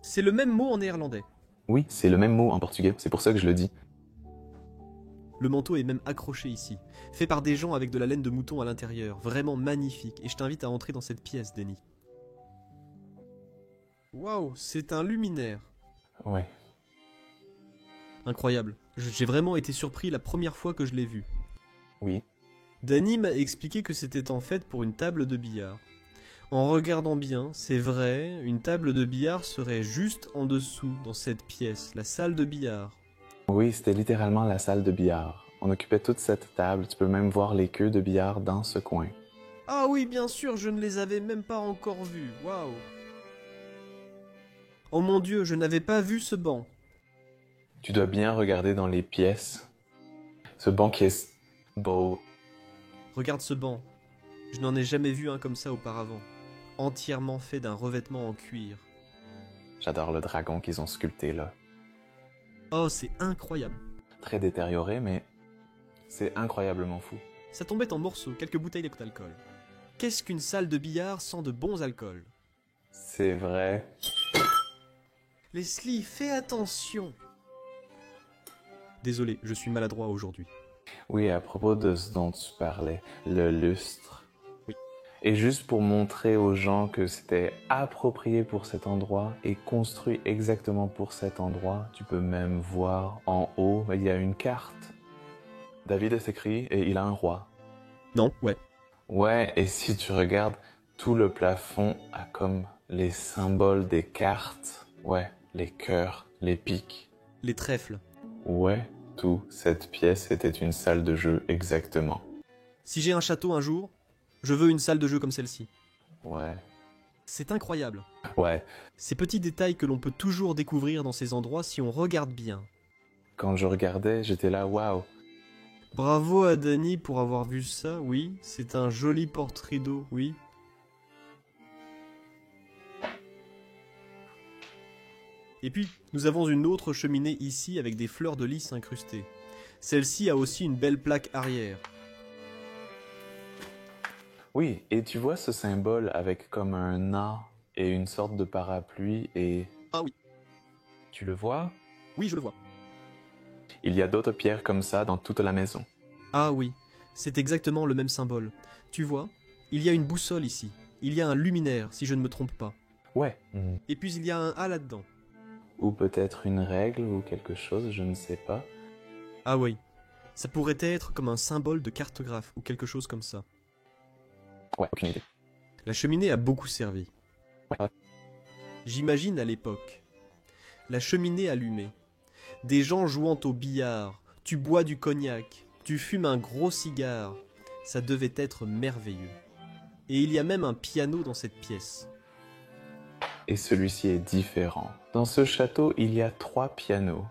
C'est le même mot en néerlandais. Oui, c'est le même mot en portugais. C'est pour ça que je le dis. Le manteau est même accroché ici, fait par des gens avec de la laine de mouton à l'intérieur, vraiment magnifique, et je t'invite à entrer dans cette pièce, Denis. Waouh, c'est un luminaire. Ouais. Incroyable, j'ai vraiment été surpris la première fois que je l'ai vu. Oui. Danny m'a expliqué que c'était en fait pour une table de billard. En regardant bien, c'est vrai, une table de billard serait juste en dessous, dans cette pièce, la salle de billard. Oui, c'était littéralement la salle de billard. On occupait toute cette table, tu peux même voir les queues de billard dans ce coin. Ah oui, bien sûr, je ne les avais même pas encore vus. Waouh. Oh mon Dieu, je n'avais pas vu ce banc. Tu dois bien regarder dans les pièces. Ce banc qui est beau. Regarde ce banc. Je n'en ai jamais vu un comme ça auparavant. Entièrement fait d'un revêtement en cuir. J'adore le dragon qu'ils ont sculpté là. Oh, c'est incroyable. Très détérioré, mais c'est incroyablement fou. Ça tombait en morceaux, quelques bouteilles d'alcool. Qu'est-ce qu'une salle de billard sans de bons alcools? C'est vrai. Leslie, fais attention. Désolé, je suis maladroit aujourd'hui. Oui, à propos de ce dont tu parlais, le lustre. Oui. Et juste pour montrer aux gens que c'était approprié pour cet endroit et construit exactement pour cet endroit, tu peux même voir en haut, il y a une carte. David est écrit et il a un roi. Non, ouais. Ouais, et si tu regardes, tout le plafond a comme les symboles des cartes. Ouais, les cœurs, les piques. Les trèfles. Ouais, tout. Cette pièce était une salle de jeu exactement. Si j'ai un château un jour, je veux une salle de jeu comme celle-ci. Ouais. C'est incroyable. Ouais. Ces petits détails que l'on peut toujours découvrir dans ces endroits si on regarde bien. Quand je regardais, j'étais là, waouh. Bravo à Dany pour avoir vu ça, oui. C'est un joli portrait d'eau, oui. Et puis, nous avons une autre cheminée ici avec des fleurs de lys incrustées. Celle-ci a aussi une belle plaque arrière. Oui, et tu vois ce symbole avec comme un A et une sorte de parapluie et... Ah oui. Tu le vois? Oui, je le vois. Il y a d'autres pierres comme ça dans toute la maison. Ah oui, c'est exactement le même symbole. Tu vois, il y a une boussole ici. Il y a un luminaire, si je ne me trompe pas. Ouais. Et puis il y a un A là-dedans. Ou peut-être une règle ou quelque chose, je ne sais pas. Ah oui, ça pourrait être comme un symbole de cartographe ou quelque chose comme ça. Ouais, aucune idée. La cheminée a beaucoup servi. Ouais. J'imagine à l'époque. La cheminée allumée. Des gens jouant au billard. Tu bois du cognac. Tu fumes un gros cigare. Ça devait être merveilleux. Et il y a même un piano dans cette pièce. Et celui-ci est différent. Dans ce château, il y a 3 pianos.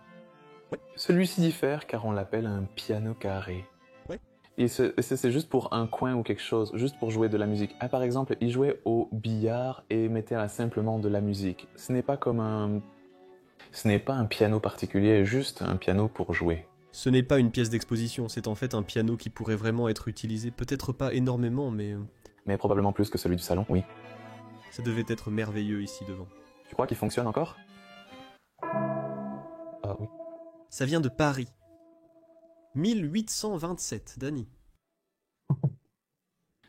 Ouais. Celui-ci diffère car on l'appelle un piano carré. Ouais. Et c'est juste pour un coin ou quelque chose, juste pour jouer de la musique. Ah, par exemple, il jouait au billard et mettait là simplement de la musique. Ce n'est pas comme un... Ce n'est pas un piano particulier, juste un piano pour jouer. Ce n'est pas une pièce d'exposition, c'est en fait un piano qui pourrait vraiment être utilisé, peut-être pas énormément, mais Mais probablement plus que celui du salon, oui. ça devait être merveilleux ici devant. Tu crois qu'il fonctionne encore? Ah oui. Ça vient de Paris. 1827, Dany.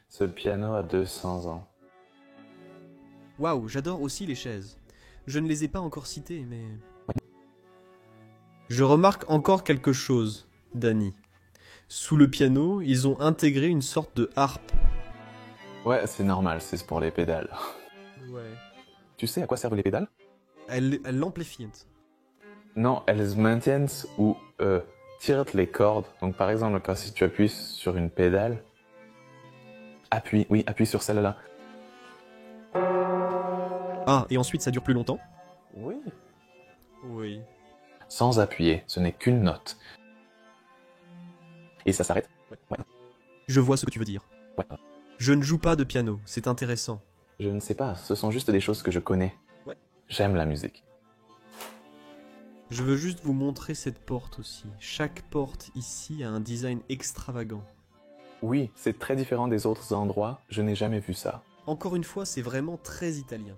Ce piano a 200 ans. Waouh, j'adore aussi les chaises. Je ne les ai pas encore citées, mais... Je remarque encore quelque chose, Dany. Sous le piano, ils ont intégré une sorte de harpe. Ouais, c'est normal, c'est pour les pédales. Ouais. Tu sais à quoi servent les pédales? Elle l'amplifient. Non, elles maintiennent ou tirent les cordes. Donc par exemple, quand si tu appuies sur une pédale, appuie sur celle-là. Ah, et ensuite ça dure plus longtemps? Oui. Oui. Sans appuyer, ce n'est qu'une note. Et ça s'arrête. Ouais. Je vois ce que tu veux dire. Ouais. Je ne joue pas de piano, c'est intéressant. Je ne sais pas, ce sont juste des choses que je connais. Ouais. J'aime la musique. Je veux juste vous montrer cette porte aussi. Chaque porte ici a un design extravagant. Oui, c'est très différent des autres endroits, je n'ai jamais vu ça. Encore une fois, c'est vraiment très italien.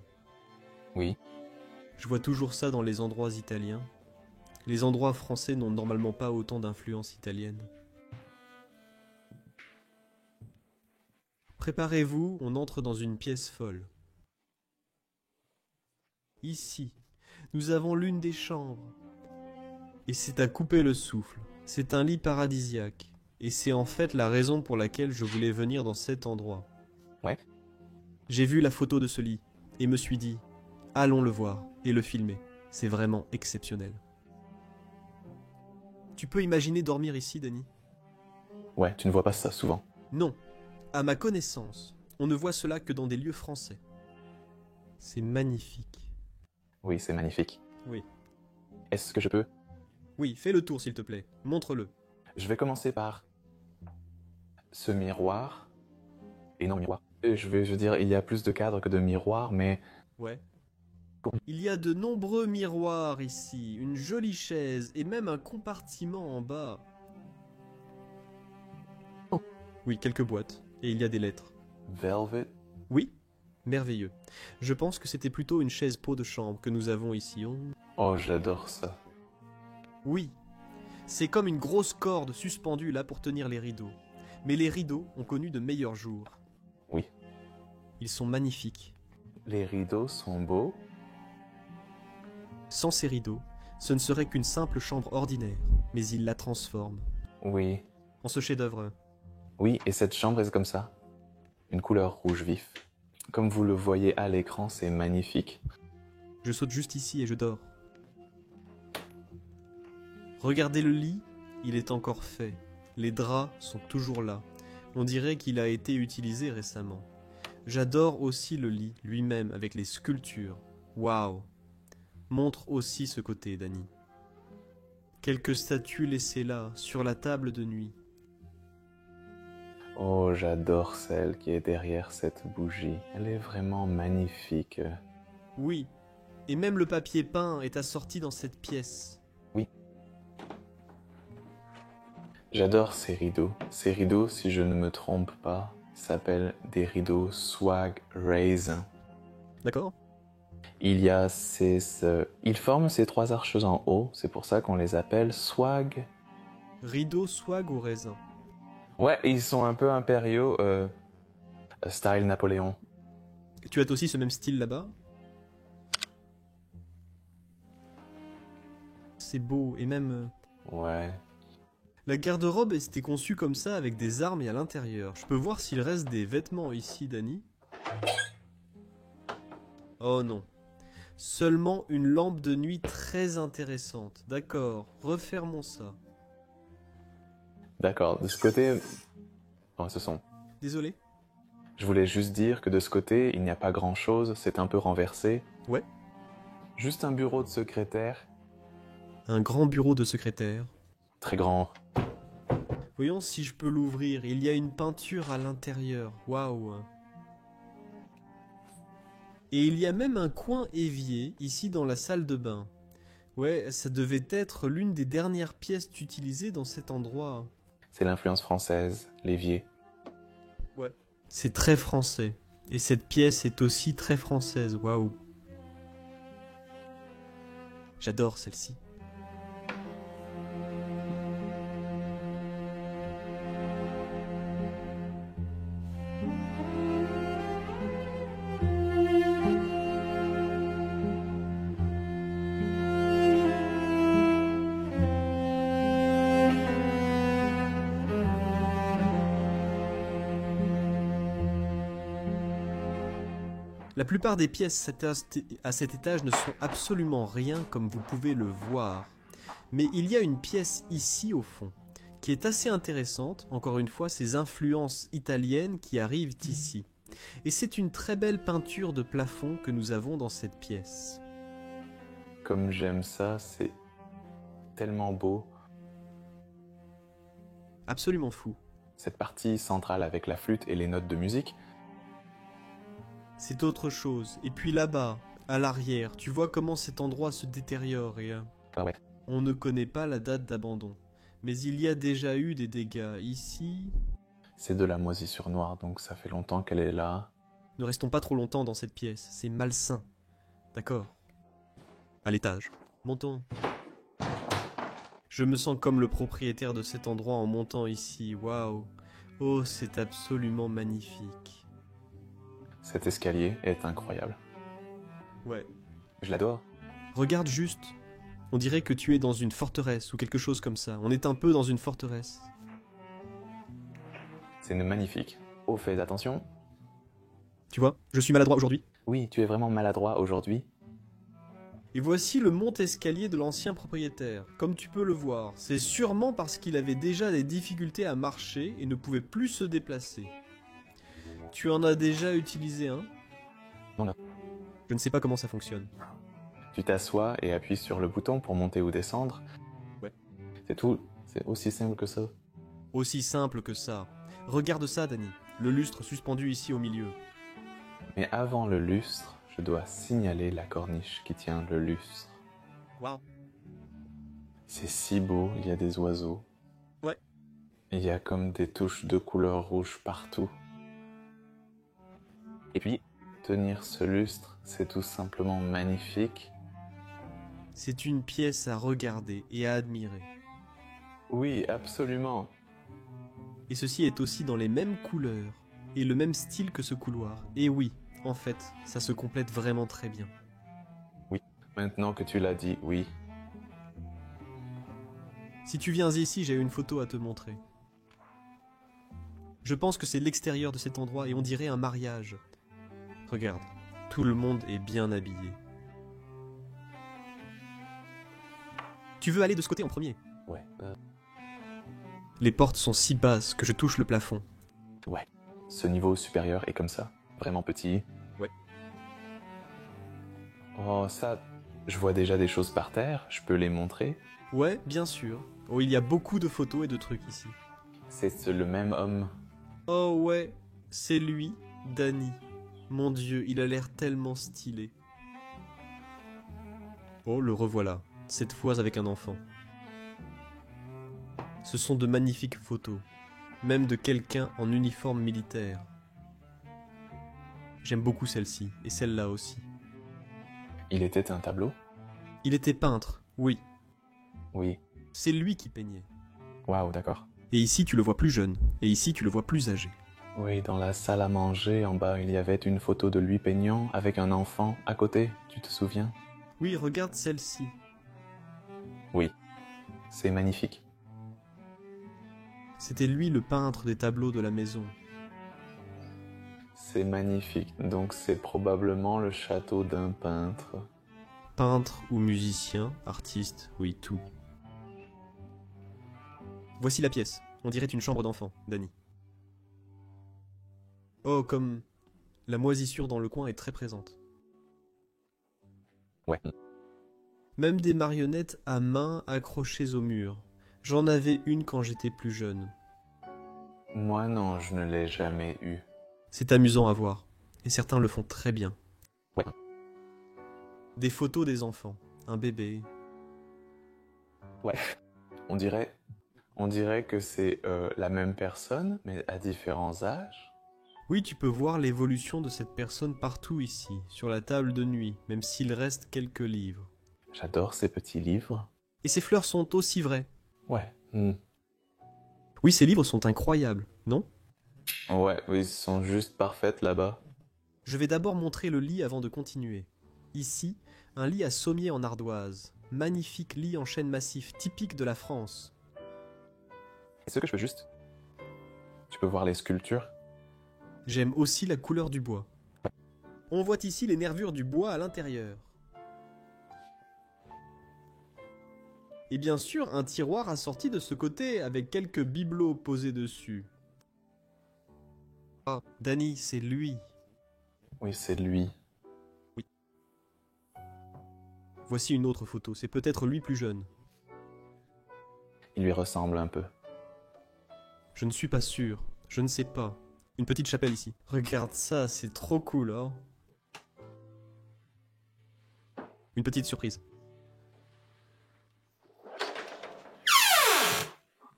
Oui. Je vois toujours ça dans les endroits italiens. Les endroits français n'ont normalement pas autant d'influence italienne. Préparez-vous, on entre dans une pièce folle. Ici, nous avons l'une des chambres. Et c'est à couper le souffle. C'est un lit paradisiaque. Et c'est en fait la raison pour laquelle je voulais venir dans cet endroit. Ouais. J'ai vu la photo de ce lit et me suis dit, allons le voir et le filmer. C'est vraiment exceptionnel. Tu peux imaginer dormir ici, Danny? Ouais, tu ne vois pas ça souvent. Non. À ma connaissance, on ne voit cela que dans des lieux français. C'est magnifique. Oui, c'est magnifique. Oui. Est-ce que je peux? Oui, fais le tour s'il te plaît. Montre-le. Je vais commencer par ce miroir. Énorme miroir. Je veux dire, il y a plus de cadres que de miroirs, mais Ouais. Il y a de nombreux miroirs ici, une jolie chaise et même un compartiment en bas. Oui, quelques boîtes. Et il y a des lettres. velvet. Oui, merveilleux. Je pense que c'était plutôt une chaise peau de chambre que nous avons ici. Oh, j'adore ça. Oui, c'est comme une grosse corde suspendue là pour tenir les rideaux. Mais les rideaux ont connu de meilleurs jours. Oui. Ils sont magnifiques. Les rideaux sont beaux. Sans ces rideaux, ce ne serait qu'une simple chambre ordinaire, mais ils la transforment Oui. en ce chef-d'œuvre. Oui, et cette chambre est comme ça. Une couleur rouge vif. Comme vous le voyez à l'écran, c'est magnifique. Je saute juste ici et je dors. Regardez le lit, il est encore fait. Les draps sont toujours là. On dirait qu'il a été utilisé récemment. J'adore aussi le lit lui-même avec les sculptures. Waouh! Montre aussi ce côté, Danny. Quelques statues laissées là, sur la table de nuit. Oh, j'adore celle qui est derrière cette bougie. Elle est vraiment magnifique. Oui, et même le papier peint est assorti dans cette pièce. Oui. J'adore ces rideaux. Ces rideaux, si je ne me trompe pas, s'appellent des rideaux Swag Raisin. D'accord? Il forment ces trois arches en haut, c'est pour ça qu'on les appelle Swag. Rideau swag au raisin. Ouais, ils sont un peu impériaux, style Napoléon. Tu as aussi ce même style là-bas? C'est beau, et même... Ouais. La garde-robe était conçue comme ça avec des armes et à l'intérieur. Je peux voir s'il reste des vêtements ici, Danny? Oh non. Seulement une lampe de nuit très intéressante. D'accord, refermons ça. D'accord, de ce côté... Oh, ce sont... Désolé? Je voulais juste dire que de ce côté, il n'y a pas grand-chose, c'est un peu renversé. Ouais. Juste un bureau de secrétaire, Un grand bureau de secrétaire. très grand. Voyons si je peux l'ouvrir. Il y a une peinture à l'intérieur. Waouh. Et il y a même un coin évier ici dans la salle de bain. Ouais, ça devait être l'une des dernières pièces utilisées dans cet endroit. C'est l'influence française, l'évier. Ouais. C'est très français. Et cette pièce est aussi très française. Waouh. J'adore celle-ci. La plupart des pièces à cet étage ne sont absolument rien comme vous pouvez le voir. Mais il y a une pièce ici au fond, qui est assez intéressante, encore une fois ces influences italiennes qui arrivent ici. Et c'est une très belle peinture de plafond que nous avons dans cette pièce. Comme j'aime ça, c'est tellement beau. Absolument fou. Cette partie centrale avec la flûte et les notes de musique, C'est autre chose. Et puis là-bas, à l'arrière, tu vois comment cet endroit se détériore et... ah ouais. On ne connaît pas la date d'abandon. Mais il y a déjà eu des dégâts. Ici... C'est de la moisissure noire, donc ça fait longtemps qu'elle est là. Ne restons pas trop longtemps dans cette pièce. C'est malsain. D'accord. À l'étage. Montons. Je me sens comme le propriétaire de cet endroit en montant ici. Waouh. Oh, c'est absolument magnifique. Cet escalier est incroyable. Ouais. Je l'adore. Regarde juste. On dirait que tu es dans une forteresse ou quelque chose comme ça. On est un peu dans une forteresse. C'est magnifique. Au fait, attention. Tu vois, je suis maladroit aujourd'hui. Oui, tu es vraiment maladroit aujourd'hui. Et voici le monte-escalier de l'ancien propriétaire. Comme tu peux le voir, c'est sûrement parce qu'il avait déjà des difficultés à marcher et ne pouvait plus se déplacer. Tu en as déjà utilisé un? Non. Je ne sais pas comment ça fonctionne. Tu t'assois et appuies sur le bouton pour monter ou descendre. Ouais. C'est tout. C'est aussi simple que ça. Aussi simple que ça. Regarde ça, Danny. Le lustre suspendu ici au milieu. Mais avant le lustre, je dois signaler la corniche qui tient le lustre. Waouh. C'est si beau, il y a des oiseaux. Ouais. Il y a comme des touches de couleur rouge partout. Et puis, tenir ce lustre, c'est tout simplement magnifique. C'est une pièce à regarder et à admirer. Oui, absolument. Et ceci est aussi dans les mêmes couleurs et le même style que ce couloir. Et oui, en fait, ça se complète vraiment très bien. Maintenant que tu l'as dit, oui. Si tu viens ici, j'ai une photo à te montrer. Je pense que c'est l'extérieur de cet endroit et on dirait un mariage. Regarde, tout le monde est bien habillé. Tu veux aller de ce côté en premier? Ouais. Les portes sont si basses que je touche le plafond. Ouais. Ce niveau supérieur est comme ça. Vraiment petit. Ouais. Oh, ça... Je vois déjà des choses par terre. Je peux les montrer. Ouais, bien sûr. Oh, il y a beaucoup de photos et de trucs ici. C'est le même homme. Oh ouais, c'est lui, Danny. Mon Dieu, il a l'air tellement stylé. Oh, le revoilà. Cette fois avec un enfant. Ce sont de magnifiques photos. Même de quelqu'un en uniforme militaire. J'aime beaucoup celle-ci, et celle-là aussi. Il était un tableau? Il était peintre, oui. Oui. C'est lui qui peignait. Waouh, d'accord. Et ici, tu le vois plus jeune. Et ici, tu le vois plus âgé. Oui, dans la salle à manger, en bas, il y avait une photo de lui peignant avec un enfant à côté. Tu te souviens? Oui, regarde celle-ci. Oui. C'est magnifique. C'était lui le peintre des tableaux de la maison. C'est magnifique. Donc c'est probablement le château d'un peintre. Peintre ou musicien, artiste, oui, tout. Voici la pièce. On dirait une chambre d'enfant, Danny. Oh, comme la moisissure dans le coin est très présente. Ouais. Même des marionnettes à main accrochées au mur. J'en avais une quand j'étais plus jeune. Moi non, je ne l'ai jamais eu. C'est amusant à voir. Et certains le font très bien. Ouais. Des photos des enfants. Un bébé. Ouais. On dirait que c'est la même personne, mais à différents âges. Oui, tu peux voir l'évolution de cette personne partout ici, sur la table de nuit, même s'il reste quelques livres. J'adore ces petits livres. Et ces fleurs sont aussi vraies. Ouais. Oui, ces livres sont incroyables, non? Ouais, oui, ils sont juste parfaites là-bas. Je vais d'abord montrer le lit avant de continuer. Ici, un lit à sommier en ardoise. Magnifique lit en chêne massif, typique de la France. Est-ce que je peux juste... Tu peux voir les sculptures? J'aime aussi la couleur du bois. On voit ici les nervures du bois à l'intérieur. Et bien sûr, un tiroir assorti de ce côté avec quelques bibelots posés dessus. Ah, Danny, c'est lui. Oui, c'est lui. Voici une autre photo, c'est peut-être lui plus jeune. Il lui ressemble un peu. Je ne suis pas sûr, je ne sais pas. Une petite chapelle ici. Regarde ça, c'est trop cool, hein. Une petite surprise.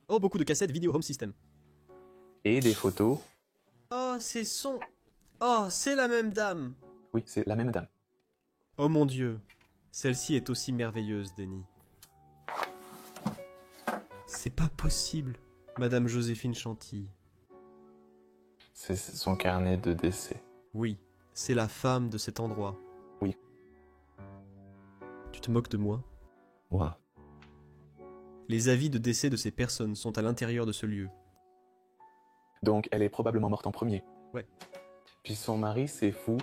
Oh, beaucoup de cassettes vidéo home system. Et des photos. Oh, c'est son... Oh, c'est la même dame. Oui, c'est la même dame. Oh mon Dieu. Celle-ci est aussi merveilleuse, Denis. C'est pas possible, Madame Joséphine Chantilly. C'est son carnet de décès. Oui, c'est la femme de cet endroit. Oui. Tu te moques de moi? Wow. Les avis de décès de ces personnes sont à l'intérieur de ce lieu. Donc elle est probablement morte en premier. Ouais. Puis son mari, c'est fou.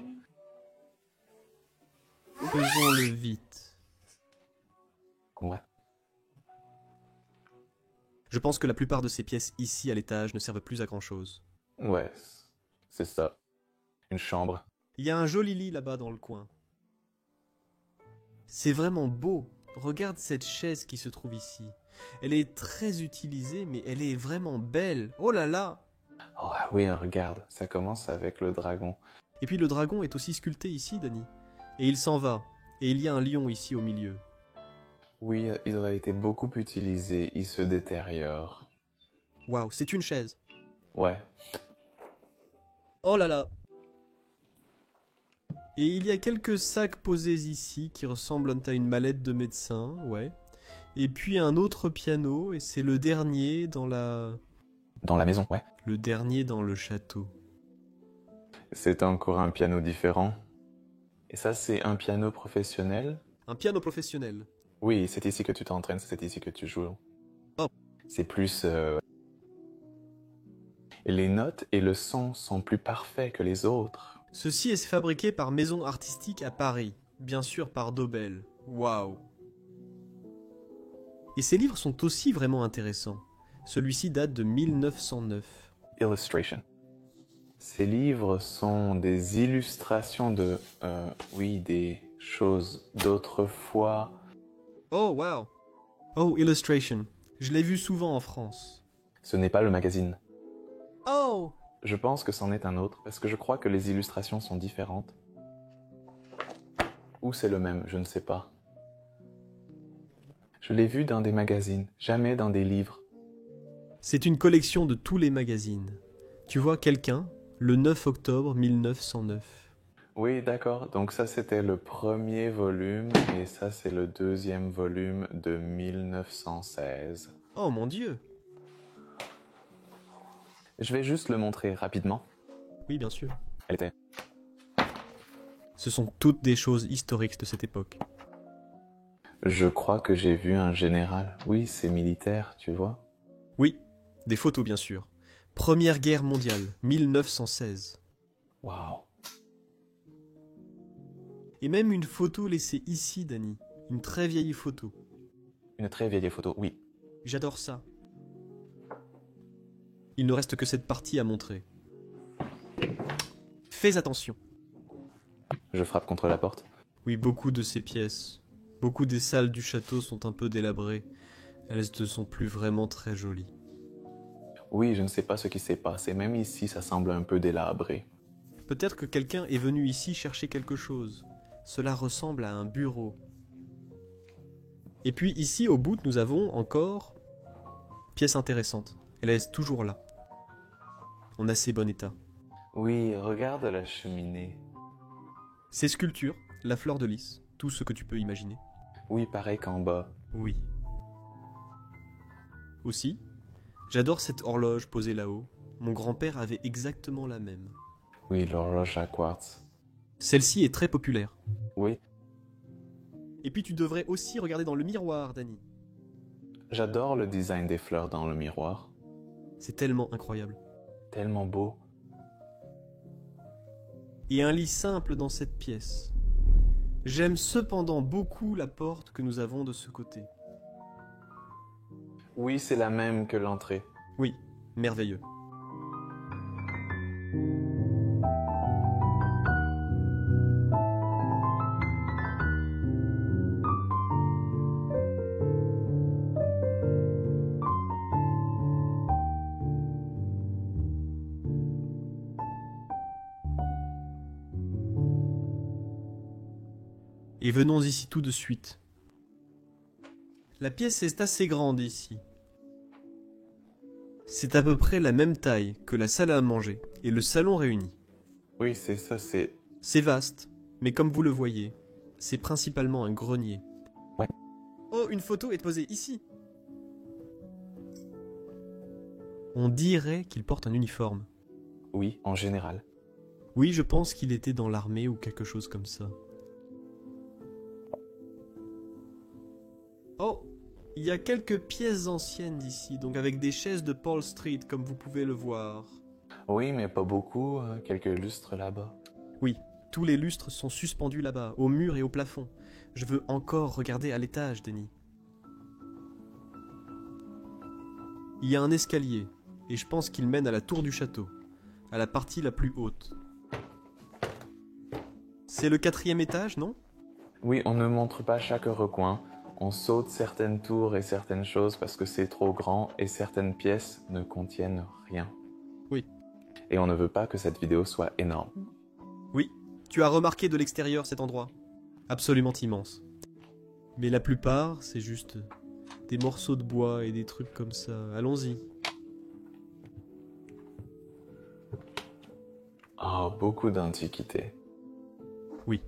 Faisons-le vite. Ouais. Je pense que la plupart de ces pièces ici à l'étage ne servent plus à grand chose. Ouais, c'est ça. Une chambre. Il y a un joli lit là-bas dans le coin. C'est vraiment beau. Regarde cette chaise qui se trouve ici. Elle est très utilisée, mais elle est vraiment belle. Oh là là! Oh ah oui, regarde, ça commence avec le dragon. Et puis le dragon est aussi sculpté ici, Dani. Et il s'en va. Et il y a un lion ici au milieu. Oui, il aurait été beaucoup utilisé, il se détériore. Waouh, c'est une chaise. Ouais, Oh là là! Et il y a quelques sacs posés ici qui ressemblent à une mallette de médecin, ouais. Et puis un autre piano, et c'est le dernier dans la... dans la maison, ouais. Le dernier dans le château. C'est encore un piano différent. Et ça, c'est un piano professionnel? Un piano professionnel. Oui, c'est ici que tu t'entraînes, c'est ici que tu joues. Oh. C'est plus... Et les notes et le son sont plus parfaits que les autres. Ceci est fabriqué par Maison Artistique à Paris. Bien sûr par Dobel. Waouh! Et ces livres sont aussi vraiment intéressants. Celui-ci date de 1909. Illustration. Ces livres sont des illustrations de... oui, des choses d'autrefois. Oh, wow! Oh, Illustration. Je l'ai vu souvent en France. Ce n'est pas le magazine. Oh! Je pense que c'en est un autre, parce que je crois que les illustrations sont différentes. Ou c'est le même, je ne sais pas. Je l'ai vu dans des magazines, jamais dans des livres. C'est une collection de tous les magazines. Tu vois quelqu'un, le 9 octobre 1909. Oui, d'accord. Donc ça, c'était le premier volume, et ça, c'est le deuxième volume de 1916. Oh mon Dieu! Je vais juste le montrer rapidement. Oui, bien sûr. Elle était... Ce sont toutes des choses historiques de cette époque. Je crois que j'ai vu un général. Oui, c'est militaire, tu vois. Oui, des photos bien sûr. Première guerre mondiale, 1916. Waouh. Et même une photo laissée ici, Dani. Une très vieille photo. Une très vieille photo, oui. J'adore ça. Il ne reste que cette partie à montrer. Fais attention. Je frappe contre la porte. Oui, beaucoup de ces pièces, beaucoup des salles du château sont un peu délabrées. Elles ne sont plus vraiment très jolies. Oui, je ne sais pas ce qui s'est passé. Même ici, ça semble un peu délabré. Peut-être que quelqu'un est venu ici chercher quelque chose. Cela ressemble à un bureau. Et puis ici, au bout, nous avons encore... Pièce intéressante. Elle est toujours là. En assez bon état. Oui, regarde la cheminée. Ces sculptures, la fleur de lys, tout ce que tu peux imaginer. Oui, pareil qu'en bas. Oui. Aussi, j'adore cette horloge posée là-haut. Mon grand-père avait exactement la même. Oui, l'horloge à quartz. Celle-ci est très populaire. Oui, Et puis tu devrais aussi regarder dans le miroir, Dani. j'adore le design des fleurs dans le miroir. C'est tellement incroyable. Tellement beau. Et un lit simple dans cette pièce. J'aime cependant beaucoup la porte que nous avons de ce côté. Oui, c'est la même que l'entrée. Oui, merveilleux. Et venons ici tout de suite. La pièce est assez grande ici. C'est à peu près la même taille que la salle à manger et le salon réuni. Oui, c'est ça, c'est... C'est vaste, mais comme vous le voyez, c'est principalement un grenier. Ouais. Oh, une photo est posée ici. On dirait qu'il porte un uniforme. Oui, en général. Oui, je pense qu'il était dans l'armée ou quelque chose comme ça. Oh, il y a quelques pièces anciennes ici, donc avec des chaises de Paul Street, comme vous pouvez le voir. Oui, mais pas beaucoup, quelques lustres là-bas. Oui, tous les lustres sont suspendus là-bas, au mur et au plafond. Je veux encore regarder à l'étage, Denis. Il y a un escalier, et je pense qu'il mène à la tour du château, à la partie la plus haute. C'est le 4e étage, non? Oui, on ne montre pas chaque recoin. On saute certaines tours et certaines choses parce que c'est trop grand et certaines pièces ne contiennent rien. Oui. Et on ne veut pas que cette vidéo soit énorme. Oui, tu as remarqué de l'extérieur cet endroit. Absolument immense. Mais la plupart, c'est juste des morceaux de bois et des trucs comme ça. Allons-y. Oh, beaucoup d'antiquités. Oui.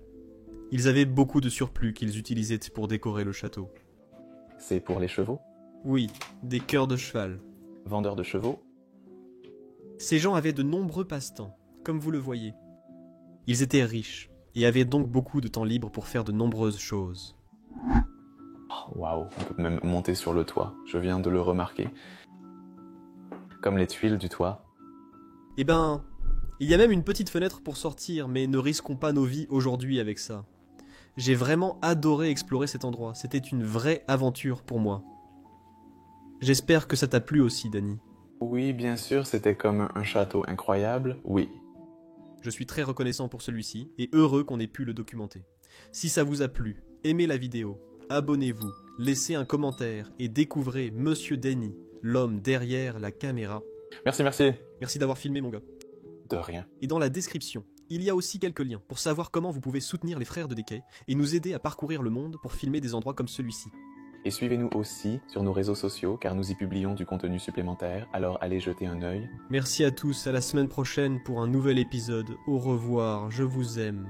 Ils avaient beaucoup de surplus qu'ils utilisaient pour décorer le château. C'est pour les chevaux? Oui, des cœurs de cheval. Vendeurs de chevaux? Ces gens avaient de nombreux passe-temps, comme vous le voyez. Ils étaient riches, et avaient donc beaucoup de temps libre pour faire de nombreuses choses. Oh, waouh, on peut même monter sur le toit. Je viens de le remarquer. Comme les tuiles du toit. Eh ben, il y a même une petite fenêtre pour sortir, mais ne risquons pas nos vies aujourd'hui avec ça. J'ai vraiment adoré explorer cet endroit, c'était une vraie aventure pour moi. J'espère que ça t'a plu aussi, Dany. Oui, bien sûr, c'était comme un château incroyable, oui. Je suis très reconnaissant pour celui-ci, et heureux qu'on ait pu le documenter. Si ça vous a plu, aimez la vidéo, abonnez-vous, laissez un commentaire, et découvrez Monsieur Dany, l'homme derrière la caméra. Merci, merci. Merci d'avoir filmé, mon gars. De rien. Et dans la description, il y a aussi quelques liens pour savoir comment vous pouvez soutenir les frères de Decay et nous aider à parcourir le monde pour filmer des endroits comme celui-ci. Et suivez-nous aussi sur nos réseaux sociaux car nous y publions du contenu supplémentaire, alors allez jeter un œil. Merci à tous, à la semaine prochaine pour un nouvel épisode. Au revoir, je vous aime.